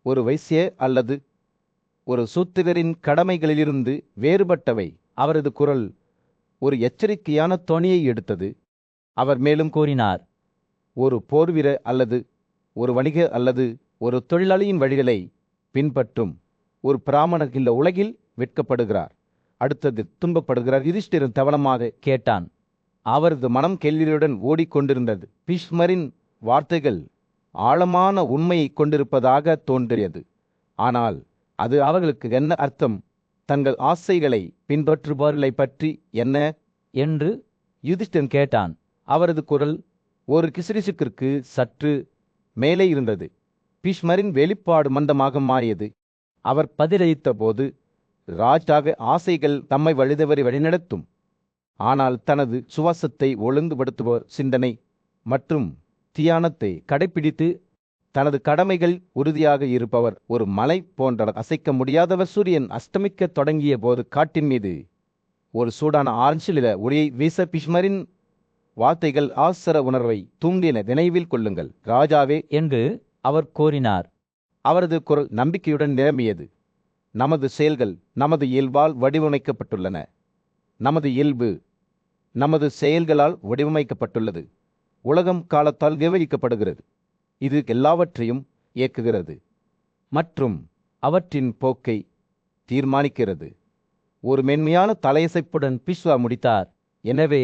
ஒரு வைசிய அல்லது ஒரு சூத்திரரின் கடமைகளிலிருந்து வேறுபட்டவை. அவரது குரல் ஒரு எச்சரிக்கையான தொனியை எடுத்தது. அவர் மேலும் கூறினார், ஒரு போர்வீரர் அல்லது ஒரு வணிகர் அல்லது ஒரு தொழிலாளியின் வழிகளை பின்பற்றும் ஒரு பிராமணர் இந்த உலகில் வெட்கப்படுகிறார், அடுத்தது துன்பப்படுகிறார். யுதிஷ்டிரன் தவளமாக கேட்டான். அவரது மனம் கேள்வியுடன் ஓடிக்கொண்டிருந்தது. பீஷ்மரின் வார்த்தைகள் ஆழமான உண்மையை கொண்டிருப்பதாக தோன்றியது. ஆனால் அது அவர்களுக்கு என்ன அர்த்தம்? தங்கள் ஆசைகளை பின்பற்றுபவர்களை பற்றி என்ன என்று யுதிஷ்டிரன் கேட்டான். அவரது குரல் ஒரு கிசுகிசுக்கிற்கு சற்று மேலே இருந்தது. பீஷ்மரின் வெளிப்பாடு மந்தமாக மாறியது. அவர் பதிலளித்த போது, ராஜாவே, ஆசைகள் தம்மை வழிதவறி வழிநடத்தும். ஆனால் தனது சுவாசத்தை ஒழுங்குபடுத்துபவர் சிந்தனை மற்றும் தியானத்தை கடைப்பிடித்து தனது கடமைகள் உறுதியாக இருப்பவர் ஒரு மலை போன்ற அசைக்க முடியாதவர். சூரியன் அஸ்தமிக்க தொடங்கிய போது காட்டின் மீது ஒரு சூடான ஆரஞ்சில ஒளியை வீச பீஷ்மரின் வார்த்தைகள் ஆசர உணர்வை தூண்டின. நினைவில் கொள்ளுங்கள் ராஜாவே என்று அவர் கோரினார். அவரது குரல் நம்பிக்கையுடன் நிரம்பியது. நமது செயல்கள் நமது இயல்பால் வடிவமைக்கப்பட்டுள்ளன. நமது இயல்பு நமது செயல்களால் வடிவமைக்கப்பட்டுள்ளது. உலகம் காலத்தால் விவரிக்கப்படுகிறது. இது எல்லாவற்றையும் இயக்குகிறது மற்றும் அவற்றின் போக்கை தீர்மானிக்கிறது. ஒரு மென்மையான தலையசைப்புடன் பீஷ்வா முடித்தார். எனவே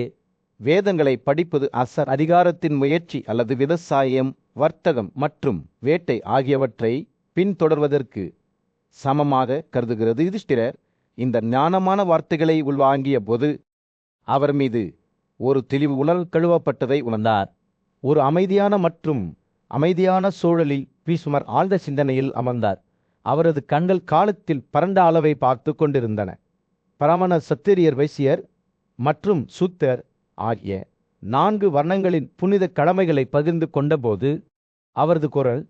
வேதங்களை படிப்பது அசர் அதிகாரத்தின் முயற்சி அல்லது விவசாயம், வர்த்தகம் மற்றும் வேட்டை ஆகியவற்றை பின்தொடர்வதற்கு சமமாக கருதுகிறது. யுதிஷ்டிரர் இந்த ஞானமான வார்த்தைகளை உள்வாங்கிய போது அவர் மீது ஒரு தெளிவு உணர்வு கழுவப்பட்டதை உணர்ந்தார். ஒரு அமைதியான சூழலில் பீஷ்மர் ஆழ்ந்த சிந்தனையில் அமர்ந்தார். அவரது கண்கள் காலத்தில் பரந்த அளவை பார்த்து கொண்டிருந்தன. பிராமண, சத்திரியர், வைசியர் மற்றும் சூத்தர் ஆகிய 4 வர்ணங்களின் புனித கடமைகளை பகிர்ந்து கொண்டபோது அவரது குரல்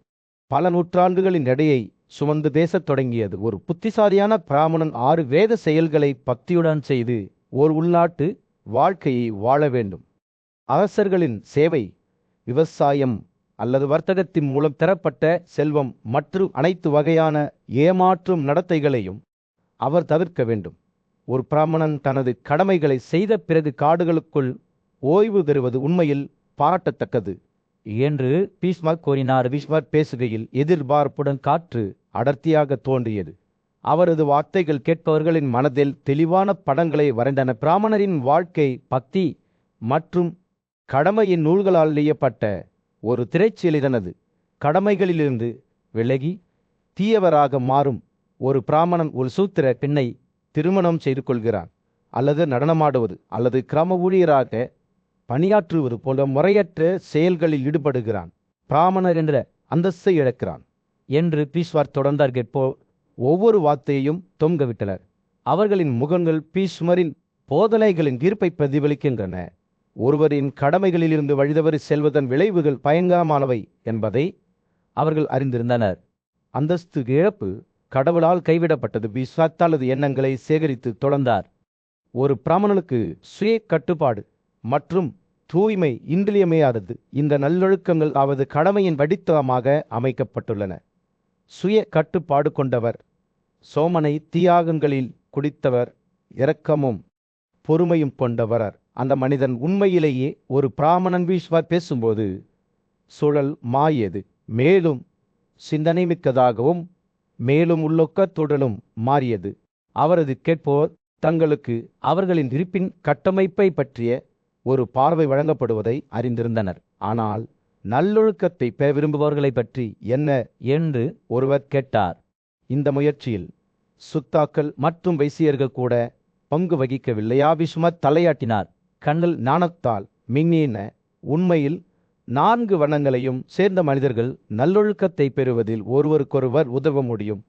பல நூற்றாண்டுகளின் எடையை சுமந்து பேசத் தொடங்கியது. ஒரு புத்திசாலியான பிராமணன் 6 வேத செயல்களை பக்தியுடன் செய்து ஓர் உள்நாட்டு வாழ்க்கையை வாழ வேண்டும். அரசர்களின் சேவை, விவசாயம் அல்லது வர்த்தகத்தின் மூலம் பெறப்பட்ட செல்வம் மற்றும் அனைத்து வகையான ஏமாற்றும் நடத்தைகளையும் அவர் தவிர்க்க வேண்டும். ஒரு பிராமணன் தனது கடமைகளை செய்த பிறகு காடுகளுக்குள் ஓய்வு பெறுவது உண்மையில் பாராட்டத்தக்கது என்று பீஷ்மர் கூறினார். பீஷ்மர் பேசுகையில் எதிர்பார்ப்புடன் காற்று அடர்த்தியாக தோன்றியது. அவரது வார்த்தைகள் கேட்பவர்களின் மனதில் தெளிவான படங்களை வரைந்தன. பிராமணரின் வாழ்க்கை பக்தி மற்றும் கடமையின் நூல்களால் செய்யப்பட்ட ஒரு திரைச்சீலிதனது. கடமைகளிலிருந்து விலகி தீயவராக மாறும் ஒரு பிராமணன் ஒரு சூத்திர பெண்ணை திருமணம் செய்து கொள்கிறான், அல்லது நடனமாடுவது அல்லது கிராம ஊழியராக பணியாற்றுவது போன்ற முறையற்ற செயல்களில் ஈடுபடுகிறான். பிராமணர் என்ற அந்தஸ்தை இழக்கிறான் என்று பீஷ்மர் தொடர்ந்தார். கேட்போர் ஒவ்வொரு வார்த்தையையும் தொங்கவிட்டனர். அவர்களின் முகங்கள் பீஷ்மரின் போதனைகளின் தீர்ப்பை பிரதிபலிக்கின்றன. ஒருவரின் கடமைகளிலிருந்து வழிதவறி செல்வதன் விளைவுகள் பயங்கரமானவை என்பதை அவர்கள் அறிந்திருந்தனர். அந்தஸ்து இழப்பு கடவுளால் கைவிடப்பட்டது. பீஷ்மர் தனது எண்ணங்களை சேகரித்து தொடர்ந்தார். ஒரு பிராமணனுக்கு சுய கட்டுப்பாடு மற்றும் தூய்மை இன்றியமையாதது. இந்த நல்லொழுக்கங்கள் அவது கடமையின் வடித்தமாக அமைக்கப்பட்டுள்ளன. சுய கட்டுப்பாடு கொண்டவர், சோமனை தியாகங்களில் குடித்தவர், இரக்கமும் பொறுமையும் கொண்டவர் அந்த மனிதன் உண்மையிலேயே ஒரு பிராமணன். பீஷ்மர் பேசும்போது சூழல் மாறியது, மேலும் சிந்தனை மிக்கதாகவும் மேலும் உள்ளொக்கத்துடனும் மாறியது. அவரது கேட்போர் தங்களுக்கு அவர்களின் இருப்பின் கட்டமைப்பை பற்றிய ஒரு பார்வை வழங்கப்படுவதை அறிந்திருந்தனர். ஆனால் நல்லொழுக்கத்தை பெற விரும்புபவர்களை பற்றி என்ன என்று ஒருவர் கேட்டார். இந்த முயற்சியில் சுத்தாக்கள் மற்றும் வைசியர்கள் கூட பங்கு வகிக்கவில்லையா? பீஷ்மர் தலையாட்டினார். கண்கள் ஞானத்தால் மின்னின. உண்மையில் 4 வண்ணங்களையும் சேர்ந்த மனிதர்கள் நல்லொழுக்கத்தை பெறுவதில் ஒருவருக்கொருவர் உதவ முடியும்.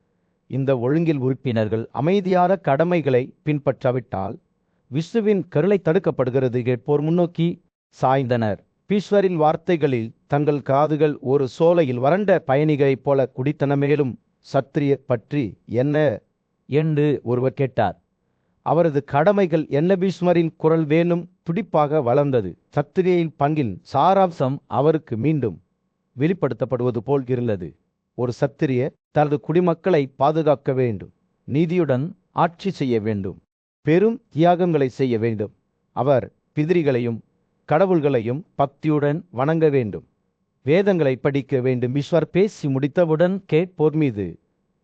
இந்த ஒழுங்கில் உறுப்பினர்கள் அமைதியான கடமைகளை பின்பற்றாவிட்டால் விஷ்ணுவின் கருணை தடுக்கப்படுகிறது. கேட்போர் முன்னோக்கி சாய்ந்தனர். பீஷ்மரின் வார்த்தைகளில் தங்கள் காதுகள் ஒரு சோலையில் வறண்ட பயணிகளைப் போல குடித்தன. மேலும் சத்திரிய பற்றி என்ன என்று ஒருவர் கேட்டார். அவரது கடமைகள் என்ன? பீஷ்மரின் குரல் வேணும் துடிப்பாக வளர்ந்தது. சத்திரியின் பங்கின் சாராம்சம் அவருக்கு மீண்டும் வெளிப்படுத்தப்படுவது போல் இருந்தது. ஒரு சத்திரிய தனது குடிமக்களை பாதுகாக்க வேண்டும், நீதியுடன் ஆட்சி செய்ய வேண்டும், பெரும் தியாகங்களை செய்ய வேண்டும். அவர் பிதிரிகளையும் கடவுள்களையும் பக்தியுடன் வணங்க வேண்டும், வேதங்களை படிக்க வேண்டும். பீஷ்மர் பேசி முடித்தவுடன் கேட்போர் மீது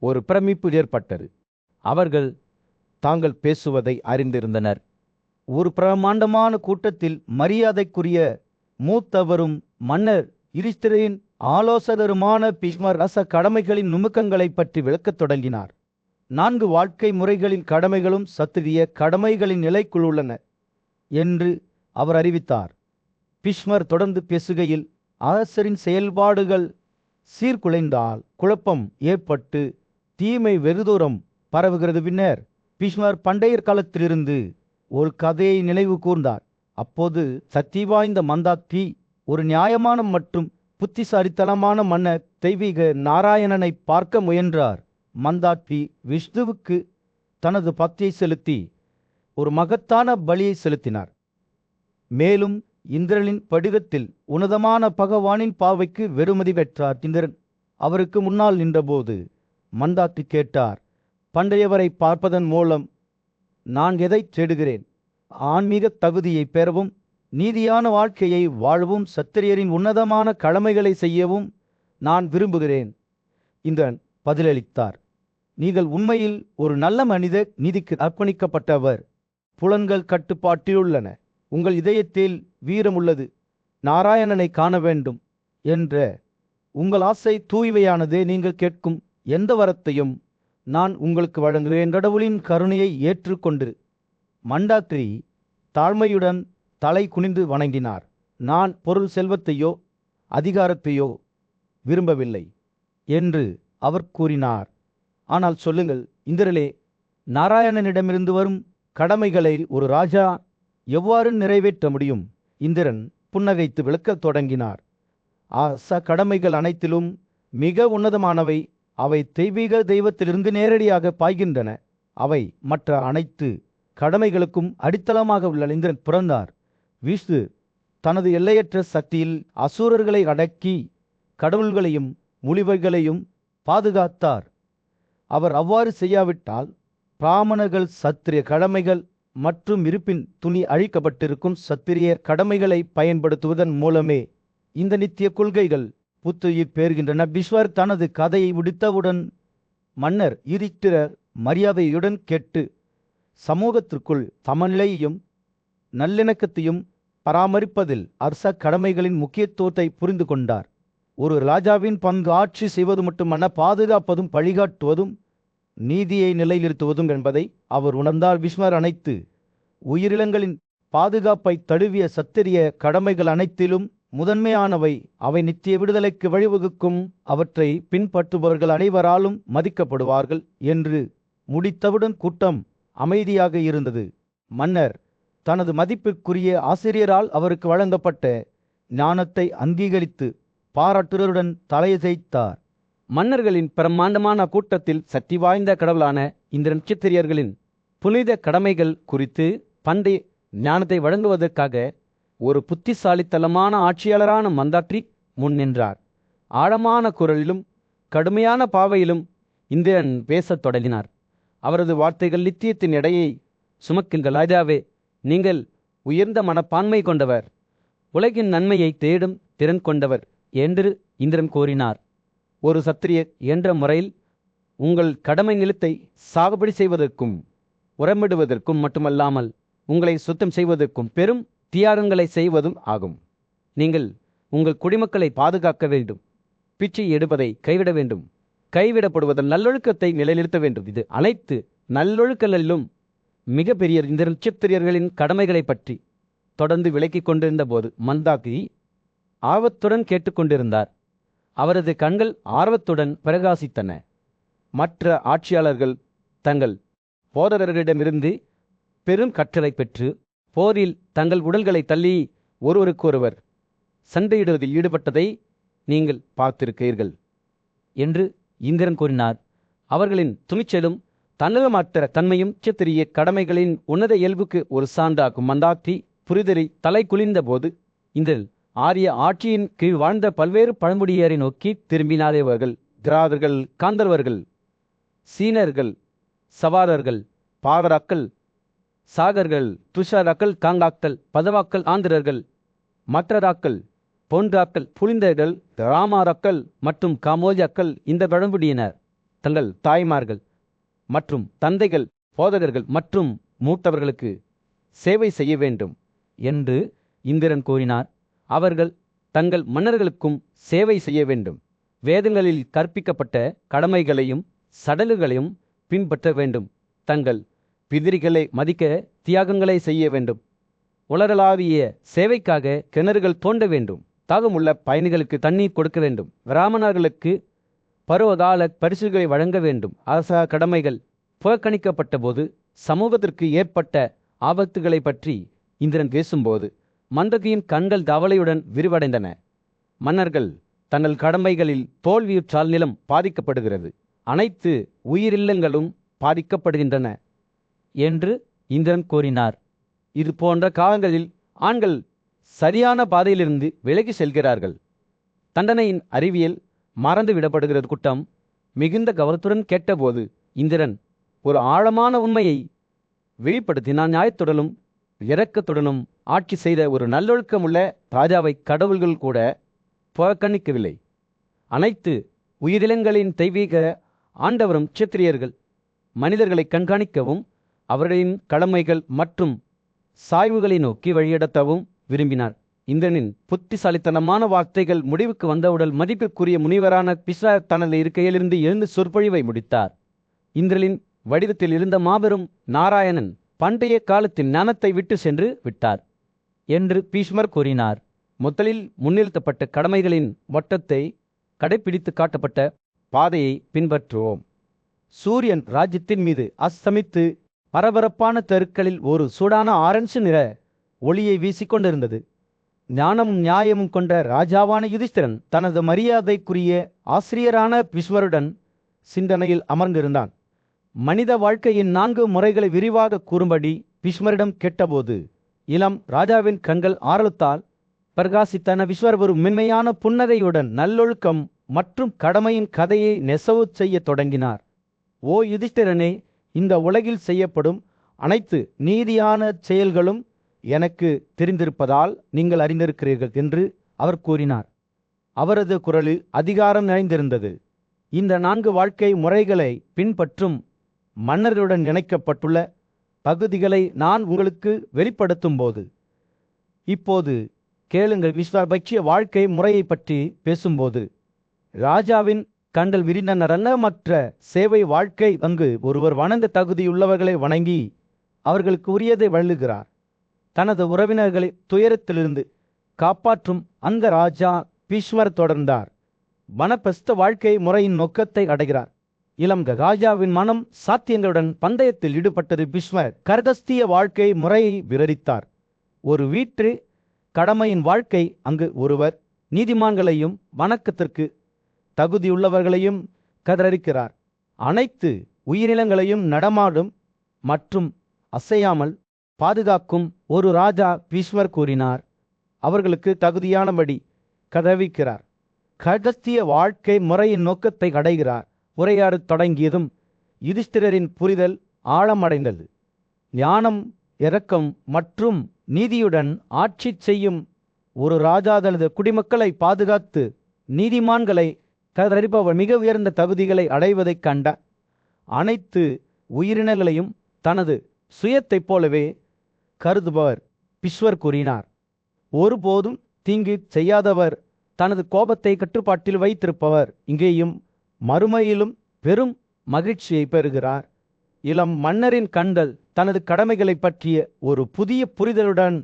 ஒரு பிரமிப்பு ஏற்பட்டது. அவர்கள் தாங்கள் பேசுவதை அறிந்திருந்தனர். ஒரு பிரமாண்டமான கூட்டத்தில் மரியாதைக்குரிய மூத்தவரும் மன்னர் யுதிஷ்டிரரின் ஆலோசகருமான பீஷ்மர் ரச கடமைகளின் நுணுக்கங்களை பற்றி விளக்கத் தொடங்கினார். 4 வாழ்க்கை முறைகளின் கடமைகளும் சத்திரிய கடமைகளின் நிலைக்குள் உள்ளன என்று அவர் அறிவித்தார். பீஷ்மர் தொடர்ந்து பேசுகையில், அரசரின் செயல்பாடுகள் சீர்குலைந்தால் குழப்பம் ஏற்பட்டு தீமை வெகுதூரம் பரவுகிறது. பின்னர் பீஷ்மர் பண்டைய காலத்திலிருந்து ஒரு கதையை நினைவு கூர்ந்தார். அப்போது சக்தி வாய்ந்த மந்தாத்தி ஒரு நியாயமான மற்றும் புத்திசாலித்தனமான மன்னர் தெய்வீக நாராயணனை பார்க்க முயன்றார். மந்தாத்தி விஷ்ணுவுக்கு தனது பக்தியை செலுத்தி ஒரு மகத்தான பலியை செலுத்தினார். மேலும் இந்திரனின் படிகத்தில் உன்னதமான பகவானின் பாவைக்கு வெறுமதி பெற்றார். இந்திரன் அவருக்கு முன்னால் நின்றபோது மந்தாத்தி கேட்டார், பண்டையவரை பார்ப்பதன் மூலம் நான் எதை தேடுகிறேன்? ஆன்மீக தகுதியை பெறவும், நீதியான வாழ்க்கையை வாழவும், சத்திரியரின் உன்னதமான கடமைகளை செய்யவும் நான் விரும்புகிறேன். இந்திரன் பதிலளித்தார், நீங்கள் உண்மையில் ஒரு நல்ல மனிதர், நீதிக்கு அர்ப்பணிக்கப்பட்டவர். புலன்கள் கட்டுப்பாட்டில் உள்ளன, உங்கள் இதயத்தில் வீரம் உள்ளது. நாராயணனை காண வேண்டும் என்ற உங்கள் ஆசை தூய்மையானதே. நீங்கள் கேட்கும் எந்த வரத்தையும் நான் உங்களுக்கு வழங்குகிறேன். கடவுளின் கருணையை ஏற்றுக்கொண்டு மண்டாத்ரி தாழ்மையுடன் தலை குனிந்து வணங்கினார். நான் பொருள், செல்வத்தையோ அதிகாரத்தையோ விரும்பவில்லை என்று அவர் கூறினார். ஆனால் சொல்லுங்கள் இந்திரலே, நாராயணனிடமிருந்து வரும் கடமைகளை ஒரு ராஜா எவ்வாறு நிறைவேற்ற முடியும்? இந்திரன் புன்னகைத்து விளக்கத் தொடங்கினார். கடமைகள் அனைத்திலும் மிக உன்னதமானவை அவை தெய்வீக தெய்வத்திலிருந்து நேரடியாக பாய்கின்றன. அவை மற்ற அனைத்து கடமைகளுக்கும் அடித்தளமாக உள்ள இந்திரன் பிறந்தார். விஷ்ணு தனது எல்லையற்ற சக்தியில் அசுரர்களை அடக்கி கடவுள்களையும் முனிவர்களையும் பாதுகாத்தார். அவர் அவ்வாறு செய்யாவிட்டால் பிராமணர்கள் சத்திரிய கடமைகள் மற்றும் இருப்பின் துணி அழிக்கப்பட்டிருக்கும் சத்திரிய கடமைகளை பயன்படுத்துவதன் மூலமே இந்த நித்திய கொள்கைகள் புத்துயிர் பெறுகின்றன. விஸ்வர் தனது கதையை முடித்தவுடன் மன்னர் யுதிஷ்டிரர் மரியாதையுடன் கேட்டு சமூகத்திற்குள் சமநிலையையும் நல்லிணக்கத்தையும் பராமரிப்பதில் அரச கடமைகளின் முக்கியத்துவத்தை புரிந்து கொண்டார். ஒரு ராஜாவின் பங்கு ஆட்சி செய்வது மட்டுமல்ல, பாதுகாப்பதும் வழிகாட்டுவதும் நீதியை நிலைநிறுத்துவதும் என்பதை அவர் உணர்ந்தார். விஸ்வர் அனைத்து உயிரினங்களின் பாதுகாப்பை தழுவிய சத்திரிய கடமைகள் அனைத்திலும் முதன்மையானவை. அவை நித்திய விடுதலைக்கு வழிவகுக்கும். அவற்றை பின்பற்றுபவர்கள் அனைவராலும் மதிக்கப்படுவார்கள் என்று முடித்தவுடன் கூட்டம் அமைதியாக இருந்தது. மன்னர் தனது மதிப்பிற்குரிய ஆசிரியரால் அவருக்கு வழங்கப்பட்ட ஞானத்தை அங்கீகரித்து பாராட்டுடன் தலையசைத்தார். மன்னர்களின் பிரம்மாண்டமான கூட்டத்தில் சக்தி வாய்ந்த கடவுளான இந்த நட்சத்திரியர்களின் புனித கடமைகள் குறித்து பண்டைய ஞானத்தை வழங்குவதற்காக ஒரு புத்திசாலித்தனமான ஆட்சியாளரான மந்தாட்ரி முன் நின்றார். ஆழமான குரலிலும் கடுமையான பாவையிலும் இந்திரன் பேசத் தொடங்கினார். அவரது வார்த்தைகள் நித்தியத்தின் எடையை சுமக்கின்ற ராஜாவே, நீங்கள் உயர்ந்த மனப்பான்மை கொண்டவர், உலகின் நன்மையை தேடும் திறன் கொண்டவர் என்று இந்திரன் கூறினார். ஒரு சத்திரியர் என்ற முறையில் உங்கள் கடமை நிலத்தை சாகுபடி செய்வதற்கும் உரமிடுவதற்கும் மட்டுமல்லாமல் உங்களை சுத்தம் செய்வதற்கும் பெரும் தியாகங்களை செய்வதும் ஆகும். நீங்கள் உங்கள் குடிமக்களை பாதுகாக்க வேண்டும், பிச்சை எடுப்பதை கைவிட வேண்டும், கைவிடப்படுவதன் நல்லொழுக்கத்தை நிலைநிறுத்த வேண்டும். இது அனைத்து நல்லொழுக்கங்களிலும் மிக பெரிய இந்த நட்சத்திரியர்களின் கடமைகளை பற்றி தொடர்ந்து விளக்கிக் கொண்டிருந்த போது மந்தாகிரி ஆர்வத்துடன் கேட்டுக்கொண்டிருந்தார். அவரது கண்கள் ஆர்வத்துடன் பிரகாசித்தன. மற்ற ஆட்சியாளர்கள் தங்கள் போதகர்களிடமிருந்து பெரும் கற்றலை பெற்று போரில் தங்கள் உடல்களை தள்ளி ஒருவருக்கொருவர் சண்டையிடுவதில் ஈடுபட்டதை நீங்கள் பார்த்திருக்கிறீர்கள் என்று இந்திரன் கூறினார். அவர்களின் துணிச்சலும் தன்னலமற்ற தன்மையும் நட்சத்திரிய கடமைகளின் உன்னத இயல்புக்கு ஒரு சான்றாகும். மந்தாகிரி புரிதலை தலை குளிர்ந்த போது இந்திரன் ஆரிய ஆட்சியின் கீழ் வாழ்ந்த பல்வேறு பழங்குடியரை நோக்கி திரும்பினாதேவர்கள், திராதர்கள், காந்தர்வர்கள், சீனர்கள், சவாரர்கள், பாதராக்கள், சாகர்கள், துஷாராக்கள், காங்காக்கள், பதவாக்கள், ஆந்திரர்கள், மற்றராக்கள், போன்றாக்கள், புலிந்தர்கள், ராமாராக்கள் மற்றும் காமோஜாக்கள் இந்த பழங்குடியினர் தங்கள் தாய்மார்கள் மற்றும் தந்தைகள், போதகர்கள் மற்றும் மூத்தவர்களுக்கு சேவை செய்ய வேண்டும் என்று இந்திரன் கூறினார். அவர்கள் தங்கள் மன்னர்களுக்கும் சேவை செய்ய வேண்டும், வேதங்களில் கற்பிக்கப்பட்ட கடமைகளையும் சடங்குகளையும் பின்பற்ற வேண்டும், தங்கள் பிதிரிகளை மதிக்க தியாகங்களை செய்ய வேண்டும், உலகளாவிய சேவைக்காக கிணறுகள் தோண்ட வேண்டும், தாகமுள்ள பயணிகளுக்கு தண்ணீர் கொடுக்க வேண்டும், பிராமணர்களுக்கு பருவகால பரிசுகளை வழங்க வேண்டும். அரச கடமைகள் புறக்கணிக்கப்பட்ட போது சமூகத்திற்கு ஏற்பட்ட ஆபத்துகளை பற்றி இந்திரன் பேசும்போது மந்தகியின் கண்கள் கவலையுடன் விரிவடைந்தன. மன்னர்கள் தங்கள் கடமைகளில் தோல்வியுற்றால் நிலம் பாதிக்கப்படுகிறது, அனைத்து உயிரில்லங்களும் பாதிக்கப்படுகின்றன என்று இந்திரன் கூறினார். இது போன்ற காலங்களில் ஆண்கள் சரியான பாதையிலிருந்து விலகி செல்கிறார்கள். தண்டனையின் அறிவியல் மறந்து விடப்படுகிறது. கூட்டம் மிகுந்த கவனத்துடன் கேட்டபோது இந்திரன் ஒரு ஆழமான உண்மையை வெளிப்படுத்தினான். நியாயத்துடனும் இரக்கத்துடனும் ஆட்சி செய்த ஒரு நல்லொழுக்கமுள்ள ராஜாவை கடவுள்கள் கூட புறக்கணிக்கவில்லை. அனைத்து உயிரினங்களின் தெய்வீக ஆண்டவரும் நட்சத்திரியர்கள் மனிதர்களை கண்காணிக்கவும் அவர்களின் கடமைகள் மற்றும் சாய்வுகளை நோக்கி வழியடத்தவும் விரும்பினார். இந்திரனின் புத்திசாலித்தனமான வார்த்தைகள் முடிவுக்கு வந்தவுடன் மதிப்பிற்குரிய முனிவரான பிஸ்ரா தனது இருக்கையிலிருந்து எழுந்து சொற்பொழிவை முடித்தார். இந்திரனின் வடிவத்தில் இருந்த மாபெரும் நாராயணன் பண்டைய காலத்தின் ஞானத்தை விட்டு சென்று விட்டார் என்று பீஷ்மர் கூறினார். முதலில் முன்னிறுத்தப்பட்ட கடமைகளின் வட்டத்தை கடைபிடித்து காட்டப்பட்ட பாதையை பின்பற்றுவோம். சூரியன் ராஜ்யத்தின் மீது அஸ்தமித்து பரபரப்பான தெருக்களில் ஒரு சூடான ஆரஞ்சு நிற ஒளியை வீசிக்கொண்டிருந்தது. ஞானமும் நியாயமும் கொண்ட ராஜாவான யுதிஷ்டிரன் தனது மரியாதைக்குரிய ஆசிரியரான பீஷ்மருடன் சிந்தனையில் அமர்ந்திருந்தான். மனித வாழ்க்கையின் 4 முறைகளை விரிவாக கூறும்படி பீஷ்மரிடம் கேட்டபோது இளம் ராஜாவின் கண்கள் ஆர்வத்தால் பிரகாசித்தன. பீஷ்மர் ஒரு மென்மையான புன்னகையுடன் நல்லொழுக்கம் மற்றும் கடமையின் கதையை நெசவு செய்ய தொடங்கினார். ஓ யுதிஷ்டிரனே, இந்த உலகில் செய்யப்படும் அனைத்து நீதியான செயல்களும் எனக்கு தெரிந்திருப்பதால் நீங்கள் அறிந்திருக்கிறீர்கள் என்று அவர் கூறினார். அவரது குரலில் அதிகாரம் நிறைந்திருந்தது. இந்த 4 வாழ்க்கை முறைகளை பின்பற்றும் மன்னருடன் இணைக்கப்பட்டுள்ள பகுதிகளை நான் உங்களுக்கு வெளிப்படுத்தும் போது, இப்போது கேளுங்கள். விஸ்வபட்சிய வாழ்க்கை முறையை பற்றி பேசும்போது ராஜாவின் கண்கள் விரிந்தன. ரன்னமற்ற சேவை வாழ்க்கை, அங்கு ஒருவர் வணங்க தகுதியுள்ளவர்களை வணங்கி அவர்களுக்கு உரியதை வழங்குகிறார். தனது உறவினர்களை துயரத்திலிருந்து காப்பாற்றும் அந்த ராஜா பீஷ்மர் தொடர்ந்தார். வனப்பிரஸ்த வாழ்க்கை முறையின் நோக்கத்தை அடைகிறார். இளம் ராஜாவின் மனம் சாத்தியங்களுடன் பந்தயத்தில் ஈடுபட்டது. பீஷ்மர் கர்கஸ்திய வாழ்க்கை முறையை விவரித்தார். ஒரு வீட்டு கடமையின் வாழ்க்கை, அங்கு ஒருவர் நீதிமான்களையும் வணக்கத்திற்கு தகுதியுள்ளவர்களையும் கதறிக்கிறார். அனைத்து உயிரினங்களையும் நடமாடும் மற்றும் அசையாமல் பாதுகாக்கும் ஒரு ராஜா பீஷ்மர் கூறினார். அவர்களுக்கு தகுதியானபடி கதவிக்கிறார். கர்கஸ்திய வாழ்க்கை முறையின் நோக்கத்தை அடைகிறார். உரையாடத் தொடங்கியதும் யுதிஷ்டிரரின் புரிதல் ஆழமடைந்தது. ஞானம், இரக்கம் மற்றும் நீதியுடன் ஆட்சி செய்யும் ஒரு ராஜா தனது குடிமக்களை பாதுகாத்து நீதிமான்களை கதறிப்பவர் மிக உயர்ந்த தகுதிகளை அடைவதைக் கண்ட அனைத்து உயிரினங்களையும் தனது சுயத்தைப் போலவே கருதுபவர் பீஷ்மர் கூறினார். ஒருபோதும் தீங்கு செய்யாதவர், தனது கோபத்தை கட்டுப்பாட்டில் வைத்திருப்பவர், இங்கேயும் மறுமையிலும் பெரும் மகிழ்ச்சியை பெறுகிறார். இளம் மன்னரின் கண்கள் தனது கடமைகளை பற்றிய ஒரு புதிய புரிதலுடன்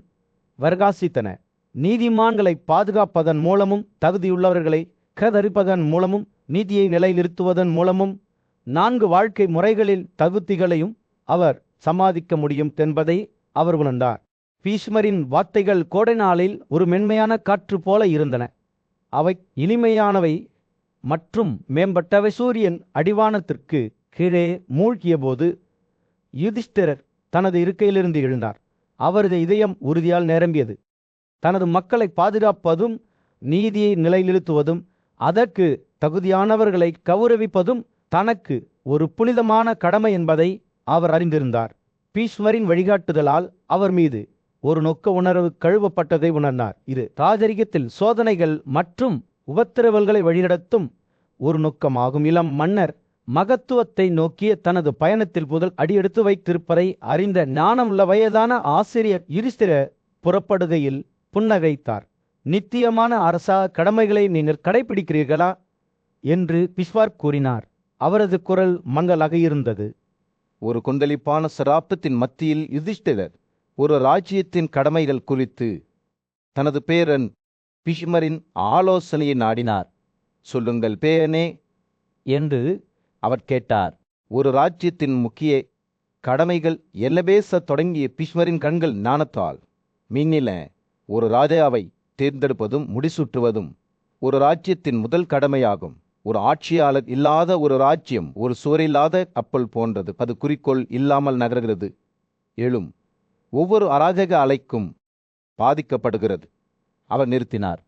பிரகாசித்தன. நீதிமான்களை பாதுகாப்பதன் மூலமும் தகுதியுள்ளவர்களை கதறிப்பதன் மூலமும் நீதியை நிலைநிறுத்துவதன் மூலமும் 4 வாழ்க்கை முறைகளில் தகுதிகளையும் அவர் சமாதிக்க முடியும் என்பதை அவர் உணர்ந்தார். பீஷ்மரின் வார்த்தைகள் கோடை நாளில் ஒரு மென்மையான காற்று போல இருந்தன. அவை இனிமையானவை மற்றும் மேம்பட்டவை. சூரியன் அடிவானத்திற்கு கீழே மூழ்கிய போது யுதிஷ்டிரர் தனது இருக்கையிலிருந்து எழுந்தார். அவரது இதயம் உறுதியால் நிரம்பியது. தனது மக்களை பாதுகாப்பதும் நீதியை நிலைநிறுத்துவதும் அதற்கு தகுதியானவர்களை கௌரவிப்பதும் தனக்கு ஒரு புனிதமான கடமை என்பதை அவர் அறிந்திருந்தார். பீஷ்மரின் வழிகாட்டுதலால் அவர் மீது ஒரு நோக்க உணர்வு கழுவப்பட்டதை உணர்ந்தார். இது ராஜரிகத்தில் சோதனைகள் மற்றும் உபத்திரவல்களை வழிநடத்தும் ஒரு நோக்கமாகும். இளம் மன்னர் மகத்துவத்தை நோக்கிய தனது பயணத்தில் முதல் அடியெடுத்து வைத்திருப்பதை அறிந்த ஞானமுள்ள வயதான ஆசிரியர் யுதிஷ்டிரர் புறப்படுகையில் புன்னகைத்தார். நித்தியமான அரசா கடமைகளை நீங்கள் கடைபிடிக்கிறீர்களா என்று பீஷ்மர் கூறினார். அவரது குரல் மங்கலாக இருந்தது. ஒரு கொந்தளிப்பான சராப்தத்தின் மத்தியில் யுதிஷ்டிரர் ஒரு ராஜ்யத்தின் கடமைகள் குறித்து தனது பேரன் பீஷ்மரின் ஆலோசனையை நாடினார். சொல்லுங்கள் பேரனே என்று அவர் கேட்டார். ஒரு ராஜ்யத்தின் முக்கிய கடமைகள் என்ன பேச தொடங்கிய பீஷ்மரின் கண்கள் ஞானத்தால் மின்னில. ஒரு ராஜாவை தேர்ந்தெடுப்பதும் முடிசூட்டுவதும் ஒரு ராஜ்யத்தின் முதல் கடமையாகும். ஒரு ஆட்சியாளர் இல்லாத ஒரு ராஜ்யம் ஒரு சுவரில்லாத கப்பல் போன்றது. அது குறிக்கோள் இல்லாமல் நகர்கிறது. எழும் ஒவ்வொரு அராஜக அலைக்கும் பாதிக்கப்படுகிறது. அவர் நிறுத்தினார்.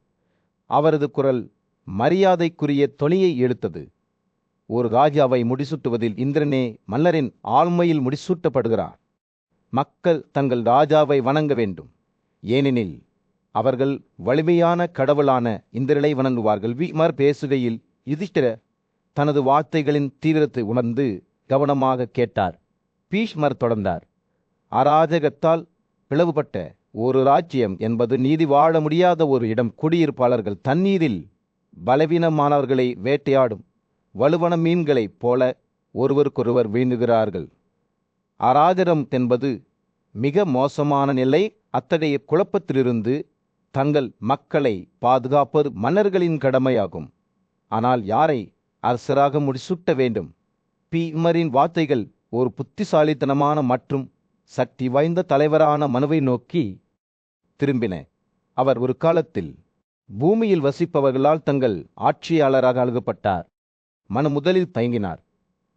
அவரது குரல் மரியாதைக்குரிய தொனியை எடுத்தது. ஒரு ராஜாவை முடிசூட்டுவதில் இந்திரனே மன்னரின் ஆழ்மையில் முடிசூட்டப்படுகிறார். மக்கள் தங்கள் ராஜாவை வணங்க வேண்டும், ஏனெனில் அவர்கள் வலிமையான கடவுளான இந்திரனை வணங்குவார்கள். பீஷ்மர் பேசுகையில் யுதிஷ்டிரர் தனது வார்த்தைகளின் தீவிரத்தை உணர்ந்து கவனமாக கேட்டார். பீஷ்மர் தொடர்ந்தார். அராஜகத்தால் பிளவுபட்ட ஒரு ராஜ்யம் என்பது நீதி வாழ முடியாத ஒரு இடம். குடியிருப்பாளர்கள் தண்ணீரில் பலவீனமானவர்களை வேட்டையாடும் வலுவன மீன்களைப் போல ஒருவருக்கொருவர் வீணுகிறார்கள். அராஜகம் என்பது மிக மோசமான நிலை. அத்தகைய குழப்பத்திலிருந்து தங்கள் மக்களை பாதுகாப்பது மன்னர்களின் கடமையாகும். ஆனால் யாரை அரசராக முடிசூட்ட வேண்டும்? பீஷ்மரின் வார்த்தைகள் ஒரு புத்திசாலித்தனமான மற்றும் சக்தி வாய்ந்த தலைவரான மனுவை நோக்கி திரும்பின. அவர் ஒரு காலத்தில் பூமியில் வசிப்பவர்களால் தங்கள் ஆட்சியாளராக அழுகப்பட்டார். முதலில் தயங்கினார்.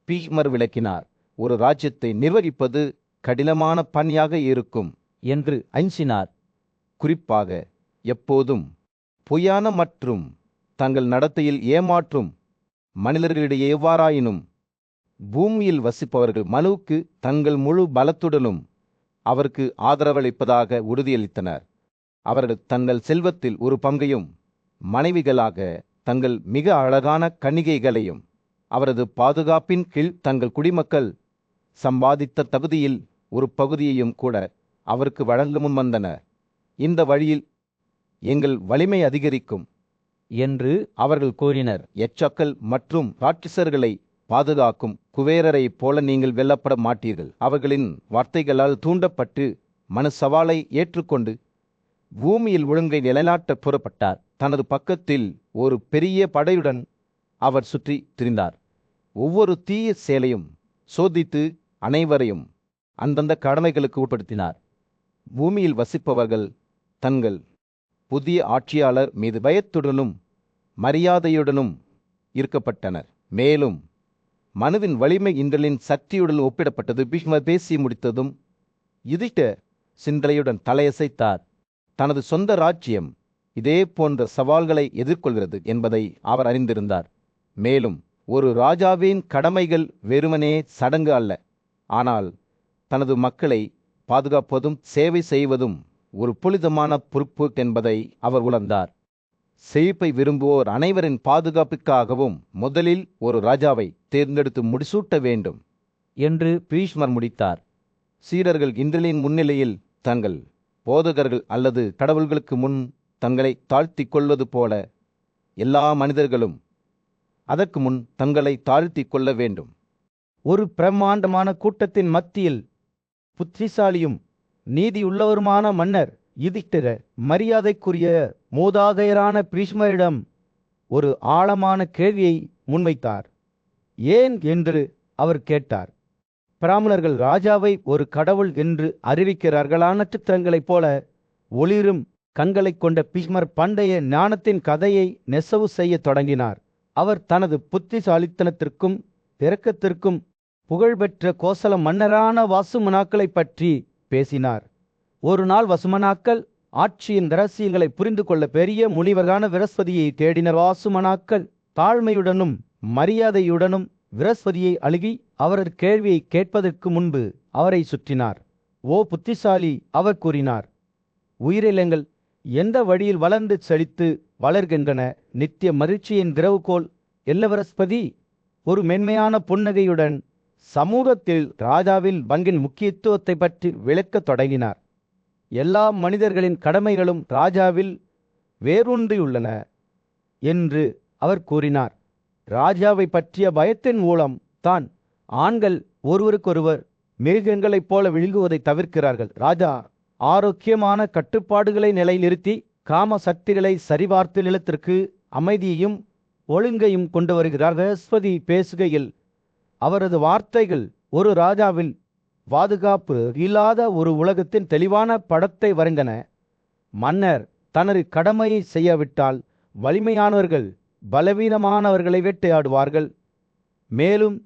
பீஷ்மர் விளக்கினார், ஒரு ராஜ்யத்தை நிர்வகிப்பது கடினமான பணியாக இருக்கும் என்று அஞ்சினார். குறிப்பாக எப்போதும் பொய்யான மற்றும் தங்கள் நடத்தையில் ஏமாற்றும் மனிதர்களிடையே எவ்வாறாயினும் பூமியில் வசிப்பவர்கள் மனுவுக்கு தங்கள் முழு பலத்துடனும் அவருக்கு ஆதரவளிப்பதாக உறுதியளித்தனர். அவர்கள் தங்கள் செல்வத்தில் ஒரு பங்கையும் மனைவிகளாக தங்கள் மிக அழகான கன்னிகைகளையும் அவரது பாதுகாப்பின் கீழ் தங்கள் குடிமக்கள் சம்பாதித்த தகுதியில் ஒரு பகுதியையும் கூட அவருக்கு வழங்க முன்வந்தனர். இந்த வழியில் எங்கள் வலிமை அதிகரிக்கும் என்று அவர்கள் கூறினர். எச்சக்கள் மற்றும் ராட்சசர்களை பாதுகாக்கும் குபேரரைப் போல நீங்கள் வெல்லப்பட மாட்டீர்கள். அவர்களின் வார்த்தைகளால் தூண்டப்பட்டு மனு சவாலை ஏற்றுக்கொண்டு பூமியில் ஒழுங்கை நிலைநாட்ட புறப்பட்டார். தனது பக்கத்தில் ஒரு பெரிய படையுடன் அவர் சுற்றி திரிந்தார். ஒவ்வொரு தீய செயலையும் சோதித்து அனைவரையும் அந்தந்த கடமைகளுக்கு உட்படுத்தினார். பூமியில் வசிப்பவர்கள் தங்கள் புதிய ஆட்சியாளர் மீது பயத்துடனும் மரியாதையுடனும் இருக்கப்பட்டனர். மேலும் மனுவின் வலிமை இந்திரனின் சக்தியுடன் ஒப்பிடப்பட்டது. பீஷ்மர் பேசி முடித்ததும் யுதிஷ்டர் சிந்தனையுடன் தலையசைத்தார். தனது சொந்த ராஜ்யம் இதே போன்ற சவால்களை எதிர்கொள்கிறது என்பதை அவர் அறிந்திருந்தார். மேலும் ஒரு ராஜாவின் கடமைகள் வெறுமனே சடங்கு அல்ல, ஆனால் தனது மக்களை பாதுகாப்பதும் சேவை செய்வதும் ஒரு புனிதமான பொறுப்பு என்பதை அவர் உணர்ந்தார். செழிப்பை விரும்புவோர் அனைவரின் பாதுகாப்புக்காகவும் முதலில் ஒரு ராஜாவை தேர்ந்தெடுத்து முடிசூட்ட வேண்டும் என்று பீஷ்மர் முடித்தார். சீடர்கள் இந்திரனின் முன்னிலையில் தங்கள் போதகர்கள் அல்லது கடவுள்களுக்கு முன் தங்களை தாழ்த்தி கொள்வது போல எல்லா மனிதர்களும் அதற்கு முன் தங்களை தாழ்த்தி கொள்ள வேண்டும். ஒரு பிரம்மாண்டமான கூட்டத்தின் மத்தியில் புத்திசாலியும் நீதியுள்ளவருமான மன்னர் யுதிஷ்டிரர் மரியாதைக்குரிய மூதாதையரான பீஷ்மரிடம் ஒரு ஆழமான கேள்வியை முன்வைத்தார். ஏன் என்று அவர் கேட்டார். பிராமணர்கள் ராஜாவை ஒரு கடவுள் என்று அறிவிக்கிறார்களா? நட்சத்திரங்களைப் போல ஒளிரும் கண்களைக் கொண்ட பீஷ்மர் பண்டைய ஞானத்தின் கதையை நெசவு செய்யத் தொடங்கினார். அவர் தனது புத்திசாலித்தனத்திற்கும் இரக்கத்திற்கும் புகழ்பெற்ற கோசல மன்னரான வாசுமனாக்களைப் பற்றி பேசினார். ஒரு நாள் வசுமனாக்கள் ஆட்சியின் ரகசியங்களை புரிந்து கொள்ள பெரிய முனிவரான விரஸ்பதியை தேடினர். வாசுமனாக்கள் தாழ்மையுடனும் மரியாதையுடனும் விரஸ்பதியை அணுகி அவரது கேள்வியை கேட்பதற்கு முன்பு அவரை சுற்றினார். ஓ புத்திசாலி, அவர் கூறினார், உயிரினங்கள் எந்த வழியில் வளர்ந்து செழித்து வளர்கின்றன? நித்திய மகிழ்ச்சியின் திறவுகோல் என்ன விரஸ்பதி? ஒரு மென்மையான புன்னகையுடன் சமூகத்தில் ராஜாவின் பங்கின் முக்கியத்துவத்தை பற்றி விளக்கத் தொடங்கினார். எல்லா மனிதர்களின் கடமைகளும் ராஜாவில் வேரூன்றியுள்ளன என்று அவர் கூறினார். ராஜாவை பற்றிய பயத்தின் மூலம் தான் ஆண்கள் ஒருவருக்கொருவர் மிருகங்களைப் போல விழுங்குவதை தவிர்க்கிறார்கள். ராஜா ஆரோக்கியமான கட்டுப்பாடுகளை நிலைநிறுத்தி காம சக்திகளை சரிபார்த்து நிலத்திற்கு அமைதியையும் ஒழுங்கையும் கொண்டு வருகிறார். விரஸ்பதி பேசுகையில் அவரது வார்த்தைகள் ஒரு ராஜாவில் பாதுகாப்பு இல்லாத ஒரு உலகத்தின் தெளிவான படத்தை வரைந்தன. மன்னர் தனது கடமையை செய்யாவிட்டால் வலிமையானவர்கள் பலவீனமானவர்களை வேட்டையாடுவார்கள். மேலும்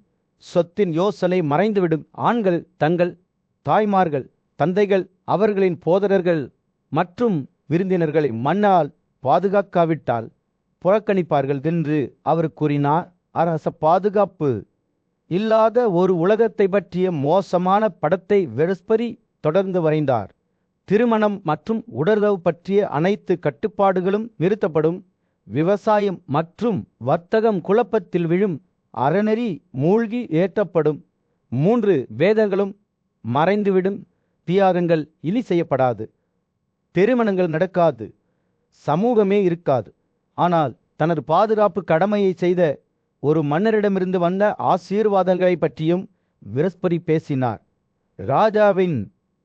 சொத்தின் யோசனை மறைந்துவிடும். ஆண்கள் தங்கள் தாய்மார்கள், தந்தைகள், அவர்களின் போதகர்கள் மற்றும் விருந்தினர்களை மன்னால் பாதுகாக்காவிட்டால் புறக்கணிப்பார்கள் என்று அவர் கூறினார். அரச பாதுகாப்பு இல்லாத ஒரு உலகத்தை பற்றிய மோசமான படத்தை விரஸ்பதி தொடர்ந்து வரைந்தார். திருமணம் மற்றும் உடலுறவு பற்றிய அனைத்து கட்டுப்பாடுகளும் நிறுத்தப்படும். விவசாயம் மற்றும் வர்த்தகம் குழப்பத்தில் விழும். அறநெறி மூழ்கி ஏற்றப்படும். 3 வேதங்களும் மறைந்துவிடும். தியாகங்கள் இனி செய்யப்படாது. திருமணங்கள் நடக்காது. சமூகமே இருக்காது. ஆனால் தனது பாதுகாப்பு கடமையை செய்த ஒரு மன்னரிடமிருந்து வந்த ஆசீர்வாதங்களை பற்றியும் விரஸ்பதி பேசினார். ராஜாவின்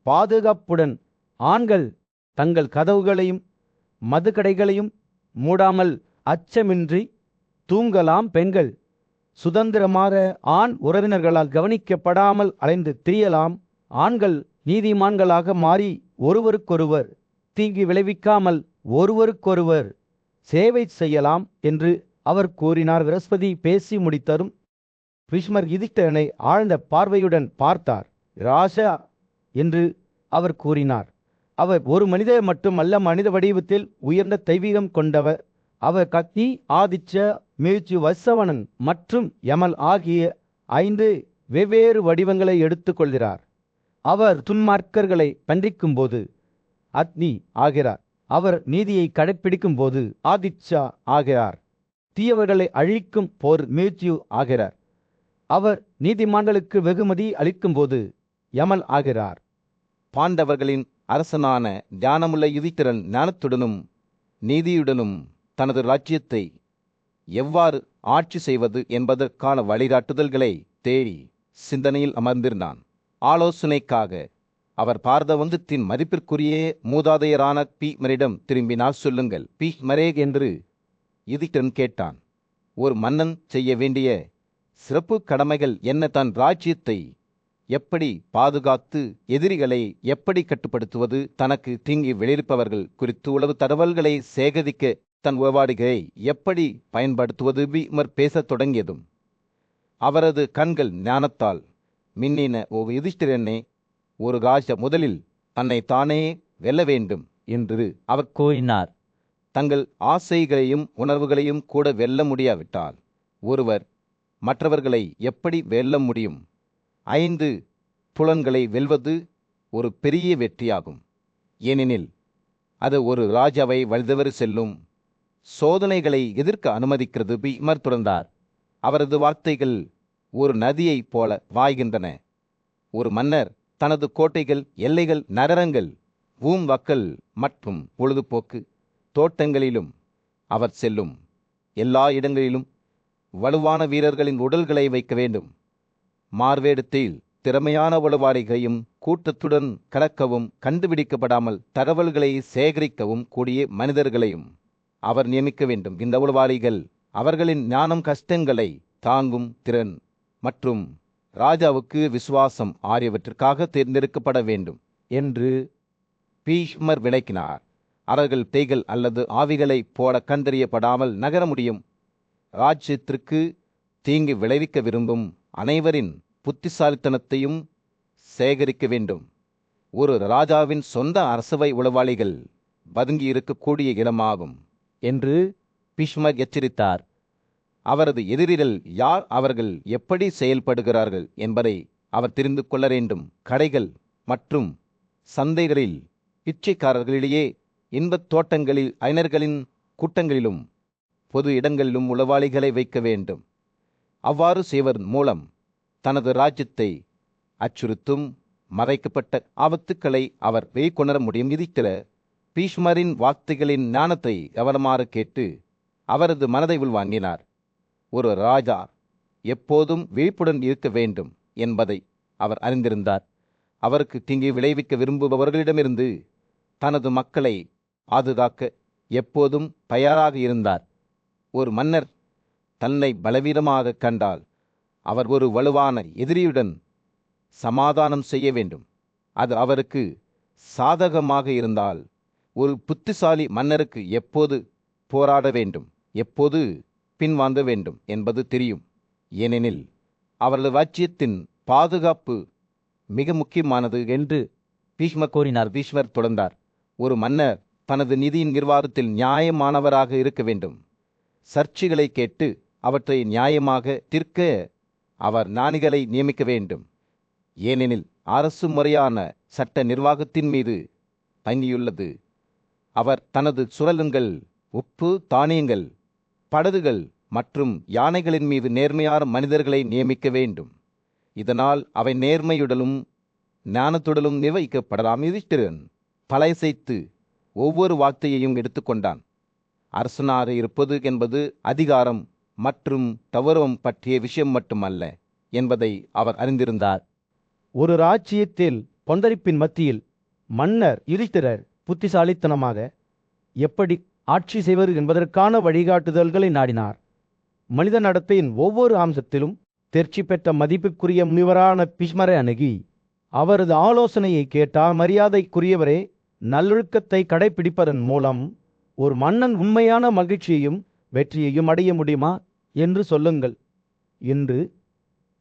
பாதுகாப்புடன் ஆண்கள் தங்கள் கதவுகளையும் மதுக்கடைகளையும் மூடாமல் அச்சமின்றி தூங்கலாம். பெண்கள் சுதந்திரமாக ஆண் உறவினர்களால் கவனிக்கப்படாமல் அலைந்து திரியலாம். ஆண்கள் நீதிமான்களாக மாறி ஒருவருக்கொருவர் தீங்கு விளைவிக்காமல் ஒருவருக்கொருவர் சேவை செய்யலாம் என்று அவர் கூறினார். பிரகஸ்பதி பேசி முடித்ததும் பீஷ்மர் யுதிஷ்டிரனை ஆழ்ந்த பார்வையுடன் பார்த்தார். ராஜா என்று அவர் கூறினார். அவர் ஒரு மனிதர் மட்டும் அல்ல, மனித வடிவத்தில் உயர்ந்த தெய்வீகம் கொண்டவர். அவர் கத்தி, ஆதிச்ச, மிருத்யு, வசவனன் மற்றும் யமல் ஆகிய 5 வெவ்வேறு வடிவங்களை எடுத்துக்கொள்கிறார். அவர் துன்மார்க்கர்களை தண்டிக்கும் போது அக்னி ஆகிறார். அவர் நீதியை கடைப்பிடிக்கும் போது ஆதித்யா ஆகிறார். தீயவர்களை அழிக்கும் போர் மிருத்யு ஆகிறார். அவர் நீதிமான்களுக்கு வெகுமதி அளிக்கும் போது யமல் ஆகிறார். பாண்டவர்களின் அரசனான ஞானமுள்ள யுதிஷ்டிரன் ஞானத்துடனும் நீதியுடனும் தனது ராஜ்யத்தை எவ்வாறு ஆட்சி செய்வது என்பதற்கான வழிகாட்டுதல்களை தேடி சிந்தனையில் அமர்ந்திருந்தான். ஆலோசனைக்காக அவர் பாரத வம்சத்தின் மதிப்பிற்குரிய மூதாதையரான பீஷ்மரிடம் திரும்பினால் சொல்லுங்கள். பீஷ்மரே என்று யுதிஷ்டிரன் கேட்டான். ஒரு மன்னன் செய்ய வேண்டிய சிறப்பு கடமைகள் என்ன? தன் ராஜ்யத்தை எப்படி பாதுகாத்து எதிரிகளை எப்படி கட்டுப்படுத்துவது, தனக்கு தீங்கி விளைவிப்பவர்கள் குறித்து உளவு தகவல்களை சேகரிக்க தன் உறவாடிகளை எப்படி பயன்படுத்துவது? பீஷ்மர் பேசத் தொடங்கியதும் அவரது கண்கள் ஞானத்தால் மின்னின. யுதிஷ்டிரனே, ஒரு ராஜா முதலில் தன்னை தானே வெல்ல வேண்டும் என்று அவர் கூறினார். தங்கள் ஆசைகளையும் உணர்வுகளையும் கூட வெல்ல முடியாவிட்டால் ஒருவர் மற்றவர்களை எப்படி வெல்ல முடியும்? 5 புலன்களை வெல்வது ஒரு பெரிய வெற்றியாகும். ஏனெனில் அது ஒரு ராஜாவை வழிதவறி செல்லும் சோதனைகளை எதிர்க்க அனுமதிக்கிறது. பீஷ்மர் தொடர்ந்தார். அவரது வார்த்தைகள் ஒரு நதியைப் போல வாய்கின்றன. ஒரு மன்னர் தனது கோட்டைகள், எல்லைகள், நகரங்கள், பூம்பக்கள் மற்றும் பொழுதுபோக்கு தோட்டங்களிலும் அவர் செல்லும் எல்லா இடங்களிலும் வலுவான வீரர்களின் உடல்களை வைக்க வேண்டும். மார்வேடத்தில் திறமையான உளவாளிகளையும் கூட்டத்துடன் கலக்கவும் கண்டுபிடிக்கப்படாமல் தகவல்களை சேகரிக்கவும் கூடிய மனிதர்களையும் அவர் நியமிக்க வேண்டும். இந்த உளவாளிகள் அவர்களின் ஞானம், கஷ்டங்களை தாங்கும் திறன் மற்றும் ராஜாவுக்கு விசுவாசம் ஆகியவற்றிற்காக தேர்ந்தெடுக்கப்பட வேண்டும் என்று பீஷ்மர் விளக்கினார். அவர்கள் பேய்கள் அல்லது ஆவிகளைப் போல கண்டறியப்படாமல் நகர முடியும். ராஜ்யத்திற்கு தீங்கு விளைவிக்க விரும்பும் அனைவரின் புத்திசாலித்தனத்தையும் சேகரிக்க வேண்டும். ஒரு ராஜாவின் சொந்த அரசவை உளவாளிகள் பதுங்கி இருக்கக்கூடிய இடமாகும் என்று பீஷ்மர் எச்சரித்தார். அவரது எதிரிகள் யார், அவர்கள் எப்படி செயல்படுகிறார்கள் என்பதை அவர் தெரிந்து கொள்ள வேண்டும். கடைகள் மற்றும் சந்தைகளில், பிச்சைக்காரர்களிடையே, இன்பத் தோட்டங்களில், ஐனர்களின் கூட்டங்களிலும் பொது இடங்களிலும் உளவாளிகளை வைக்க வேண்டும். அவ்வாறு செய்வதன் மூலம் தனது ராஜ்யத்தை அச்சுறுத்தும் மறைக்கப்பட்ட ஆபத்துக்களை அவர் வெளிக்கொணர முடியும். யுதிஷ்டிரர் பீஷ்மரின் வார்த்தைகளின் ஞானத்தை கவனமாக கேட்டு அவரது மனதை உள்வாங்கினார். ஒரு ராஜா எப்போதும் விழிப்புடன் இருக்க வேண்டும் என்பதை அவர் அறிந்திருந்தார். அவருக்கு தீங்கி விளைவிக்க விரும்புபவர்களிடமிருந்து தனது மக்களை பாதுகாக்க எப்போதும் தயாராக இருந்தார். ஒரு மன்னர் தன்னை பலவீனமாக கண்டால் அவர் ஒரு வலுவான எதிரியுடன் சமாதானம் செய்ய வேண்டும். அது அவருக்கு சாதகமாக இருந்தால் ஒரு புத்திசாலி மன்னருக்கு எப்போது போராட வேண்டும், எப்போது பின்வாங்க வேண்டும் என்பது தெரியும். ஏனெனில் அவரது ராஜ்யத்தின் பாதுகாப்பு மிக முக்கியமானது என்று பீஷ்மர் கூறினார். பீஷ்மர் தொடர்ந்தார். ஒரு மன்னர் தனது நிதியின் நிர்வாகத்தில் நியாயமானவராக இருக்க வேண்டும். சர்ச்சைகளை கேட்டு அவற்றை நியாயமாக தீர்க்க அவர் ஞானிகளை நியமிக்க வேண்டும். ஏனெனில் அரசு முறையான சட்ட நிர்வாகத்தின் மீது தங்கியுள்ளது. அவர் தனது சுரலன்கள், உப்பு, தானியங்கள், படகுகள் மற்றும் யானைகளின் மீது நேர்மையான மனிதர்களை நியமிக்க வேண்டும். இதனால் அவை நேர்மையுடனும் ஞானத்துடனும் நிர்வகிக்கப்படலாம். யுதிஷ்டிரன் பலைசைத்து ஒவ்வொரு வார்த்தையையும் எடுத்துக்கொண்டான். அரசனாக இருப்பது என்பது அதிகாரம் மற்றும் கௌரவம் பற்றிய விஷயம் மட்டுமல்ல என்பதை அவர் அறிந்திருந்தார். ஒரு ராஜ்யத்தில் கொந்தளிப்பின் மத்தியில் மன்னர் யுதிஷ்டிரர் புத்திசாலித்தனமாக எப்படி ஆட்சி செய்வது என்பதற்கான வழிகாட்டுதல்களை நாடினார். மனித நடத்தையின் ஒவ்வொரு அம்சத்திலும் தேர்ச்சி பெற்ற மதிப்புக்குரிய முனிவரான பீஷ்மரை அணுகி அவரது ஆலோசனையை கேட்டார். மரியாதைக்குரியவரே, நல்லொழுக்கத்தை கடைபிடிப்பதன் மூலம் ஒரு மன்னன் உண்மையான மகிழ்ச்சியையும் வெற்றியையும் அடைய முடியுமா என்று சொல்லுங்கள் என்று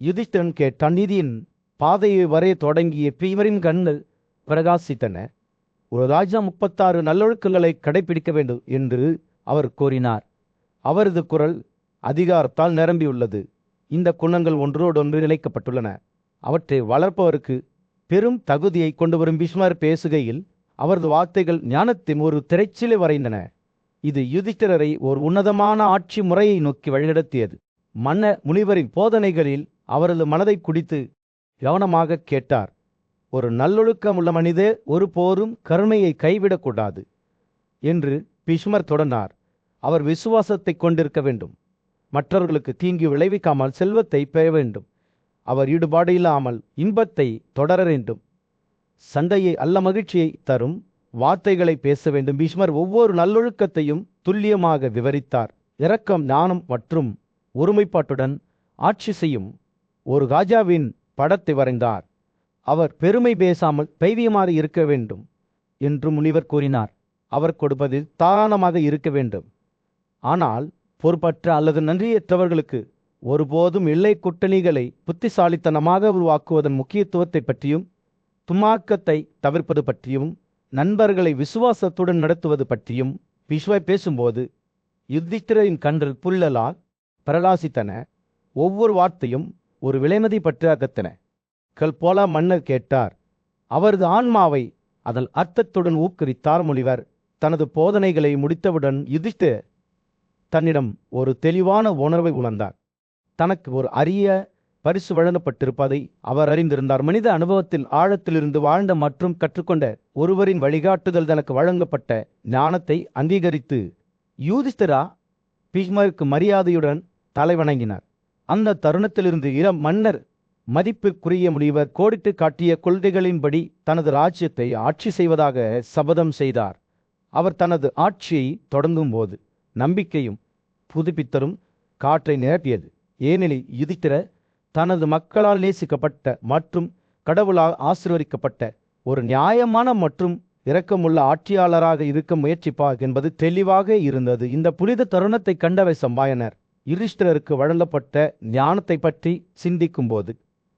யுதிஷ்டிரன் கேட்டான். நீதியின் பாதையை வரைய தொடங்கிய பீமரின் கண்கள் பிரகாசித்தன. ஒரு ராஜா 36 நல்லொழுக்கங்களை கடைபிடிக்க வேண்டும் என்று அவர் கூறினார். அவரது குரல் அதிகாரத்தால் நிரம்பியுள்ளது. இந்த குணங்கள் ஒன்றோடொன்று இணைக்கப்பட்டுள்ளன. அவற்றை வளர்ப்பவருக்கு பெரும் தகுதியை கொண்டு வரும் பீஷ்மர் பேசுகையில் அவரது வார்த்தைகள் ஞானத்தின் ஒரு திரைச்சிலை வரைந்தன. இது யுதிஷ்டிரரை ஒரு உன்னதமான ஆட்சி முறையை நோக்கி வழிநடத்தியது. மன்ன முனிவரின் போதனைகளில் அவரது மனதை குடித்து கவனமாக கேட்டார். ஒரு நல்லொழுக்கமுள்ள மனிதர் ஒருபோதும் கருணையை கைவிடக்கூடாது என்று பீஷ்மர் தொடர்ந்தார். அவர் விசுவாசத்தை கொண்டிருக்க வேண்டும். மற்றவர்களுக்கு தீங்கு விளைவிக்காமல் செல்வத்தை பெற வேண்டும். அவர் ஈடுபாடு இல்லாமல் இன்பத்தை தொடர வேண்டும். சண்டையை அல்ல மகிழ்ச்சியை தரும் வார்த்தைகளை பேச வேண்டும். பீஷ்மர் ஒவ்வொரு நல்லொழுக்கத்தையும் துல்லியமாக விவரித்தார். இரக்கம், ஞானம் மற்றும் ஒருமைப்பாட்டுடன் ஆட்சி செய்யும் ஒரு ராஜாவின் படத்தை வரைந்தார். அவர் பெருமை பேசாமல் பைவியமாக இருக்க வேண்டும் என்று முனிவர் கூறினார். அவர் கொடுப்பதில் தாராளமாக இருக்க வேண்டும். ஆனால் பொறுப்பற்ற அல்லது நன்றியற்றவர்களுக்கு ஒருபோதும் எல்லை கூட்டணிகளை புத்திசாலித்தனமாக உருவாக்குவதன் முக்கியத்துவத்தை பற்றியும், துமாக்கத்தை தவிர்ப்பது பற்றியும், நண்பர்களை விசுவாசத்துடன் நடத்துவது பற்றியும் பீஷ்மர் பேசும்போது யுதிஷ்டிரரின் கண்கள் புல்லலால் பிரகாசித்தன. ஒவ்வொரு வார்த்தையும் ஒரு விலைமதி பற்றாகத்தன. போல மன்னர் கேட்டார். அவரது ஆன்மாவை அதன் அர்த்தத்துடன் ஊக்குவித்தார். முனிவர் தனது போதனைகளை முடித்தவுடன் யுதிஷ்டிரர் தன்னிடம் ஒரு தெளிவான உணர்வை உணர்ந்தார். தனக்கு ஒரு அரிய பரிசு வழங்கப்பட்டிருப்பதை அவர் அறிந்திருந்தார். மனித அனுபவத்தின் ஆழத்திலிருந்து வாழ்ந்த மற்றும் கற்றுக்கொண்ட ஒருவரின் வழிகாட்டுதல் தனக்கு வழங்கப்பட்ட ஞானத்தை அங்கீகரித்து யுதிஷ்டிரா பீஷ்மருக்கு மரியாதையுடன் தலைவணங்கினார். அந்த தருணத்திலிருந்து இளம் மன்னர் மதிப்பிற்குரிய முனிவர் கோடிட்டு காட்டிய கொள்கைகளின்படி தனது ராஜ்யத்தை ஆட்சி செய்வதாக சபதம் செய்தார். அவர் தனது ஆட்சியை தொடங்கும் போது நம்பிக்கையும் புதுப்பித்தரும் காற்றை நிரப்பியது. ஏனெனில் யுதிஷ்டிரர் தனது மக்களால் நேசிக்கப்பட்ட மற்றும் கடவுளால் ஆசீர்வதிக்கப்பட்ட ஒரு நியாயமான மற்றும் இரக்கமுள்ள ஆட்சியாளராக இருக்க முயற்சிப்பார் என்பது தெளிவாக இருந்தது. இந்த புனித தருணத்தை கண்டவர் சம்பாயனர் யுதிஷ்டிரருக்கு வழங்கப்பட்ட ஞானத்தை பற்றி சிந்திக்கும்போது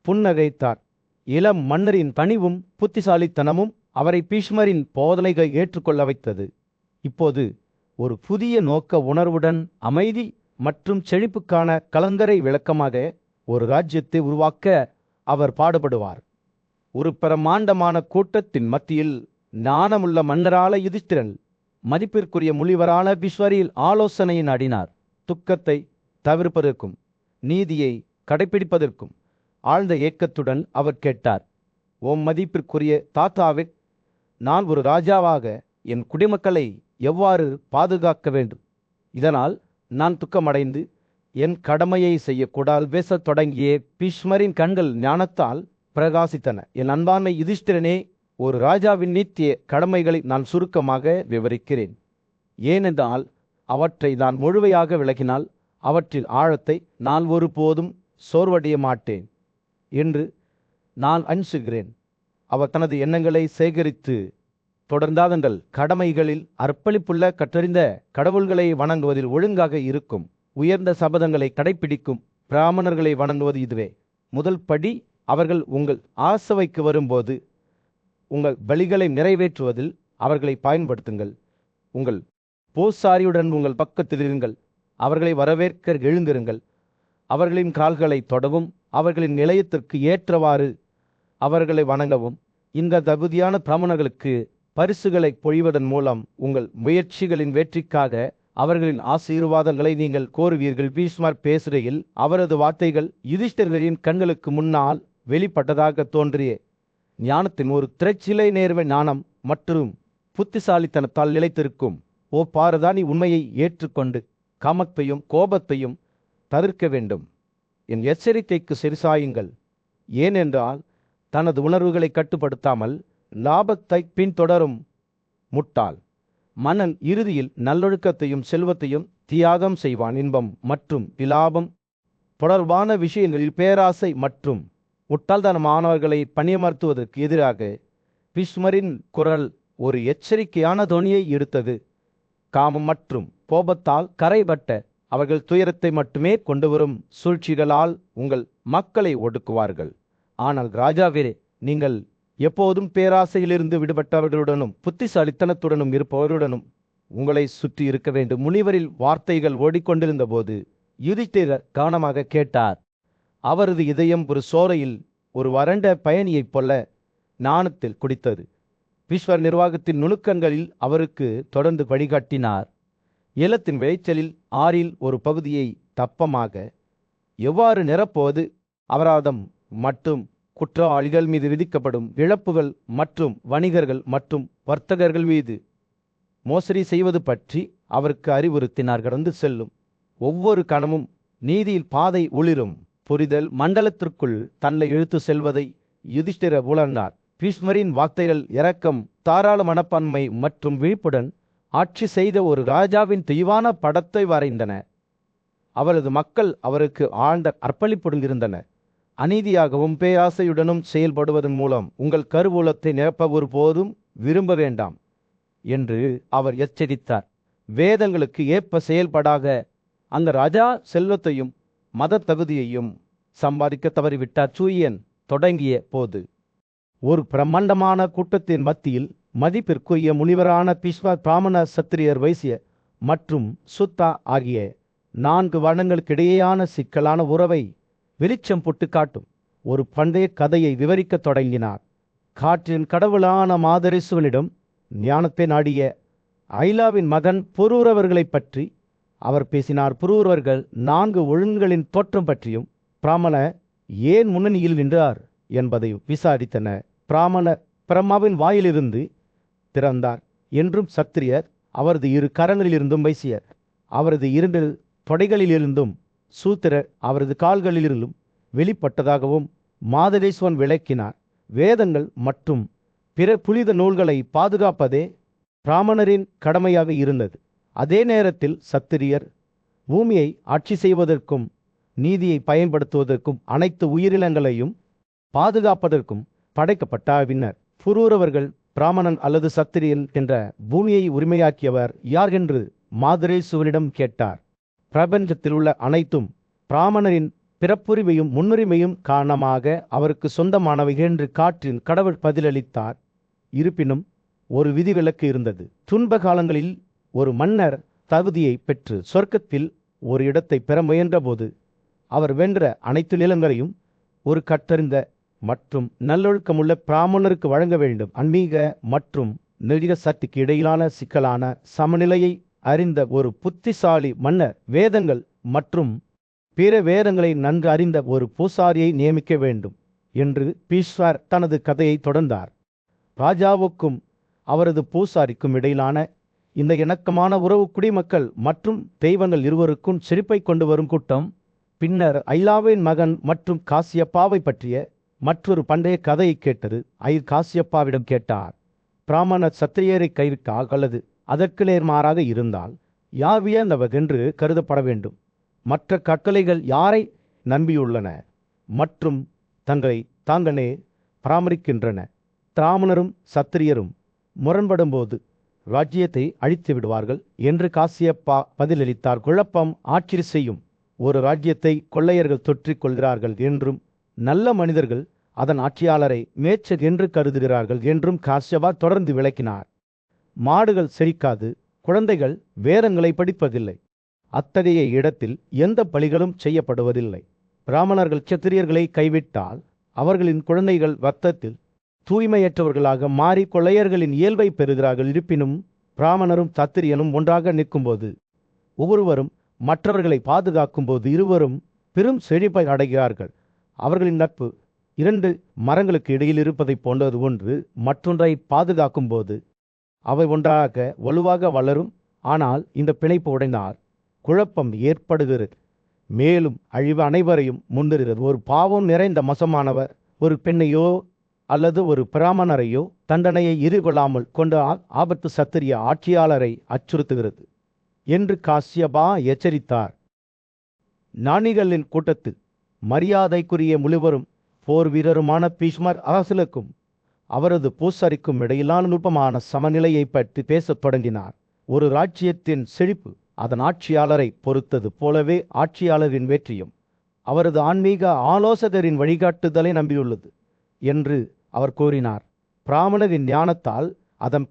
புன்னகைத்தார். இளம் மன்னரின் பணிவும் புத்திசாலித்தனமும் அவரை பீஷ்மரின் போதனைகள் ஏற்றுக்கொள்ள வைத்தது. இப்போது ஒரு புதிய நோக்க உணர்வுடன் அமைதி மற்றும் செழிப்புக்கான கலங்கரை விளக்கமாக ஒரு ராஜ்யத்தை உருவாக்க அவர் பாடுபடுவார். ஒரு பிரமாண்டமான கூட்டத்தின் மத்தியில் ஞானமுள்ள மன்னரான யுதிஷ்டிரன் மதிப்பிற்குரிய முனிவரான பீஷ்மரில் ஆலோசனையை நாடினார். துக்கத்தை தவிர்ப்பதற்கும் நீதியை கடைபிடிப்பதற்கும் ஆழ்ந்த ஏக்கத்துடன் அவர் கேட்டார். ஓம் மதிப்பிற்குரிய தாத்தாவே, நான் ஒரு ராஜாவாக என் குடிமக்களை எவ்வாறு பாதுகாக்க வேண்டும்? இதனால் நான் துக்கமடைந்து என் கடமையை செய்யக்கூடாது பேசத் தொடங்கிய பீஷ்மரின் கண்கள் ஞானத்தால் பிரகாசித்தன. என் அன்பான யுதிஷ்டிரனே, ஒரு ராஜாவின் நித்திய கடமைகளை நான் சுருக்கமாக விவரிக்கிறேன். ஏனென்றால் அவற்றை நான் முழுமையாக விளக்கினால் அவற்றின் ஆழத்தை நான் ஒருபோதும் சோர்வடைய மாட்டேன் என்று நான் அஞ்சுகிறேன். அவர் தனது எண்ணங்களை சேகரித்து தொடர்ந்தாதங்கள் கடமைகளில் அர்ப்பணிப்புள்ள கற்றறிந்த கடவுள்களை வணங்குவதில் ஒழுங்காக இருக்கும். உயர்ந்த சபதங்களை கடைபிடிக்கும் பிராமணர்களை வணங்குவது இதுவே முதல் படி. அவர்கள் உங்கள் ஆசவைக்கு வரும்போது உங்கள் பலிகளை நிறைவேற்றுவதில் அவர்களை பயன்படுத்துங்கள். உங்கள் பூசாரியுடன் உங்கள் பக்கத்தில் இருங்கள். அவர்களை வரவேற்க எழுந்திருங்கள். அவர்களின் கால்களை தொடவும் அவர்களின் நிலையத்திற்கு ஏற்றவாறு அவர்களை வணங்கவும். இந்த தகுதியான பிராமணர்களுக்கு பரிசுகளை பொழிவதன் மூலம் உங்கள் முயற்சிகளின் வெற்றிக்காக அவர்களின் ஆசீர்வாதங்களை நீங்கள் கோருவீர்கள். பீஷ்மர் பேசுகையில் அவரது வார்த்தைகள் யுதிஷ்டிரரின் கண்களுக்கு முன்னால் வெளிப்பட்டதாக தோன்றிய ஞானத்தின் ஒரு திரைச்சிலை நேர்வை ஞானம் மற்றும் புத்திசாலித்தனத்தால் நிலைத்திருக்கும். ஓ பாரதா, நீ உண்மையை ஏற்றுக்கொண்டு காமத்தையும் கோபத்தையும் தவிர்க்க வேண்டும். என் எச்சரிக்கைக்கு செரிசாயுங்கள். ஏனென்றால் தனது உணர்வுகளை கட்டுப்படுத்தாமல் லாபத்தை பின்தொடரும் முட்டாள் மன்னன் இறுதியில் நல்லொழுக்கத்தையும் செல்வத்தையும் தியாகம் செய்வான். இன்பம் மற்றும் விலாபம் தொடர்பான விஷயங்களில் பேராசை மற்றும் முட்டாள்தனமானவர்களை பணியமர்த்துவதற்கு எதிராக பீஷ்மரின் குரல் ஒரு எச்சரிக்கையான தொனியை எடுத்தது. காமம் மற்றும் கோபத்தால் கரைபட்ட அவர்கள் துயரத்தை மட்டுமே கொண்டு வரும் சூழ்ச்சிகளால் உங்கள் மக்களை ஒடுக்குவார்கள். ஆனால் ராஜாவே, நீங்கள் எப்போதும் பேராசையிலிருந்து விடுபட்டவர்களுடனும் புத்திசாலித்தனத்துடனும் இருப்பவர்களுடனும் உங்களை சுற்றி இருக்க வேண்டும். முனிவரில் வார்த்தைகள் ஓடிக்கொண்டிருந்த போது யுதிஷ்டிரர் கவனமாக கேட்டார். அவரது இதயம் ஒரு சோலையில் ஒரு வறண்ட பயணியைப் போல நாணத்தில் குடித்தது. பீஷ்மர் நிர்வாகத்தின் நுணுக்கங்களில் அவருக்கு தொடர்ந்து வழிகாட்டினார். ஏலத்தின் விளைச்சலில் 6இல் ஒரு பகுதியை தப்பமாக எவ்வாறு நிரப்புவது, அபராதம் மற்றும் குற்றவாளிகள் மீது விதிக்கப்படும் இழப்புகள் மற்றும் வணிகர்கள் மற்றும் வர்த்தகர்கள் மீது மோசடி செய்வது பற்றி அவருக்கு அறிவுறுத்தினார். கடந்து செல்லும் ஒவ்வொரு கணமும் நீதியில் பாதை ஒளிரும் புரிதல் மண்டலத்திற்குள் தன்னை இழுத்து செல்வதை யுதிஷ்டிரர் உணர்ந்தார். பீஷ்மரின் வார்த்தைகள் இரக்கம், தாராள மனப்பான்மை மற்றும் விழிப்புடன் ஆட்சி செய்த ஒரு ராஜாவின் தெளிவான படத்தை வரைந்தன. அவரது மக்கள் அவருக்கு ஆழ்ந்த அர்ப்பணிப்புடன் இருந்தனர். அநீதியாகவும் பேராசையுடனும் செயல்படுவதன் மூலம் உங்கள் கருவூலத்தை நிரப்ப ஒருபோதும் விரும்ப வேண்டாம் என்று அவர் எச்சரித்தார். வேதங்களுக்கு ஏற்ப செயல்படாக அந்த ராஜா செல்வத்தையும் மத தகுதியையும் சம்பாதிக்க தவறிவிட்டார். சூரியன் தொடங்கிய போது ஒரு பிரம்மாண்டமான கூட்டத்தின் மத்தியில் மதிப்பிற்குரிய முனிவரான பீஷ்மர், பிராமண, சத்திரியர், வைசிய மற்றும் சுத்தா ஆகிய 4 வர்ணங்களுக்கிடையேயான சிக்கலான உறவை வெளிச்சம் போட்டு காட்டும் ஒரு பண்டைய கதையை விவரிக்கத் தொடங்கினார். காற்றின் கடவுளான மாதரீசுவனிடம் ஞானத்தை நாடிய ஐலாவின் மகன் புரூரவர்களைப் பற்றி அவர் பேசினார். புரூரவர்கள் 4 ஒழுங்குகளின் தோற்றம் பற்றியும் பிராமண ஏன் முன்னணியில் நின்றார் என்பதையும் விசாரித்தனர். பிராமணர் பிரம்மாவின் வாயிலிருந்து திறந்தார் என்றும், சத்திரியர் அவரது 2 கரங்களிலிருந்தும், வைசியர் அவரது 2 தொடைகளிலிருந்தும், சூத்திரர் அவரது கால்களிலிருந்தும் வெளிப்பட்டதாகவும் மாதரீஸ்வரன் விளக்கினார். வேதங்கள் மற்றும் பிற புனித நூல்களை பாதுகாப்பதே பிராமணரின் கடமையாக இருந்தது. அதே நேரத்தில் சத்திரியர் பூமியை ஆட்சி செய்வதற்கும் நீதியை பயன்படுத்துவதற்கும் அனைத்து உயிரினங்களையும் பாதுகாப்பதற்கும் படைக்கப்பட்டாவினர். புரூரவர்கள் பிராமணன் அல்லது சத்திரியன் என்ற பூமியை உரிமையாக்கியவர் யார் என்று மாதரீசுவனிடம் கேட்டார். பிரபஞ்சத்தில் உள்ள அனைத்தும் பிராமணரின் பிறப்புரிமையும் முன்னுரிமையும் காரணமாக அவருக்கு சொந்தமானவை என்று காற்றின் கடவுள் பதிலளித்தார். இருப்பினும் ஒரு விதிவிலக்கு இருந்தது. துன்ப காலங்களில் ஒரு மன்னர் தகுதியை பெற்று சொர்க்கத்தில் ஒரு இடத்தை பெற முயன்றபோது அவர் வென்ற அனைத்து நிலங்களையும் ஒரு கற்றறிந்த மற்றும் நல்லொழுக்கமுள்ள பிராமணருக்கு வழங்க வேண்டும். ஆன்மீக மற்றும் நெறிக சக்திக்கு இடையிலான சிக்கலான சமநிலையை அறிந்த ஒரு புத்திசாலி மன்னர் வேதங்கள் மற்றும் பிற வேதங்களை நன்கு அறிந்த ஒரு பூசாரியை நியமிக்க வேண்டும் என்று பீஷ்மர் தனது கதையை தொடர்ந்தார். ராஜாவுக்கும் அவரது பூசாரிக்கும் இடையிலான இந்த இணக்கமான உறவு குடிமக்கள் மற்றும் தெய்வங்கள் இருவருக்கும் சிரிப்பை கொண்டு வரும் கூட்டம். பின்னர் ஐலாவின் மகன் மற்றும் காசியப்பாவை பற்றிய மற்றொரு பண்டைய கதையை கேட்டது. காசியப்பாவிடம் கேட்டார், பிராமண சத்திரியரை கைவிட்டால் அல்லது அதற்கு நேர்மாறாக இருந்தால் யார் வியந்தவர் என்று கருதப்பட வேண்டும். மற்ற கட்டளைகள் யாரை நம்பியுள்ளன மற்றும் தங்களை தாங்களே பராமரிக்கின்றன. பிராமணரும் சத்திரியரும் முரண்படும்போது ராஜ்யத்தை அழித்து விடுவார்கள் என்று காசியப்பா பதிலளித்தார். குழப்பம் ஆட்சி செய்யும் ஒரு ராஜ்யத்தை கொள்ளையர்கள் தொற்றிக் கொள்கிறார்கள் என்றும், நல்ல மனிதர்கள் அதன் ஆட்சியாளரை மேய்ச்சர் என்று கருதுகிறார்கள் என்றும் காசியப்பா தொடர்ந்து விளக்கினார். மாடுகள் செழிக்காது, குழந்தைகள் வேதங்களை படிப்பதில்லை. அத்தகைய இடத்தில் எந்த பலிகளும் செய்யப்படுவதில்லை. பிராமணர்கள் சத்திரியர்களை கைவிட்டால் அவர்களின் குழந்தைகள் ரத்தத்தில் தூய்மையற்றவர்களாக மாறி கொள்ளையர்களின் இயல்பை பெறுகிறார்கள். இருப்பினும் பிராமணரும் சத்திரியனும் ஒன்றாக நிற்கும்போது, ஒவ்வொருவரும் மற்றவர்களை பாதுகாக்கும் போது இருவரும் பெரும் செழிப்பை அடைகிறார்கள். அவர்களின் நட்பு 2 மரங்களுக்கு இடையில் இருப்பதை போன்றது. ஒன்று மற்றொன்றை பாதுகாக்கும் போது அவை ஒன்றாக வலுவாக வளரும். ஆனால் இந்த பிணைப்பு உடைந்தால் குழப்பம் ஏற்படுகிறது, மேலும் அழிவு அனைவரையும் முன்னிறுகிறது. ஒரு பாவம் நிறைந்த மோசமானவர் ஒரு பெண்ணையோ அல்லது ஒரு பிராமணரையோ தண்டனையை எதிர்கொள்ளாமல் கொண்டால் ஆபத்து சத்திரிய ஆட்சியாளரை அச்சுறுத்துகிறது என்று காசியப்பா எச்சரித்தார். ஞானிகளின் கூட்டத்தில் மரியாதைக்குரிய முழுவரும் போர் வீரருமான பீஷ்மர் அரசலுக்கும் அவரது பூசாரிக்கும் இடையிலான நுட்பமான சமநிலையை பற்றி பேசத் தொடங்கினார். ஒரு ராஜ்யத்தின் செழிப்பு அதன் ஆட்சியாளரை பொறுத்தது போலவே ஆட்சியாளரின் வெற்றியும் அவரது ஆன்மீக ஆலோசகரின் வழிகாட்டுதலை நம்பியுள்ளது என்று அவர் கூறினார். பிராமணரின் ஞானத்தால் அதன்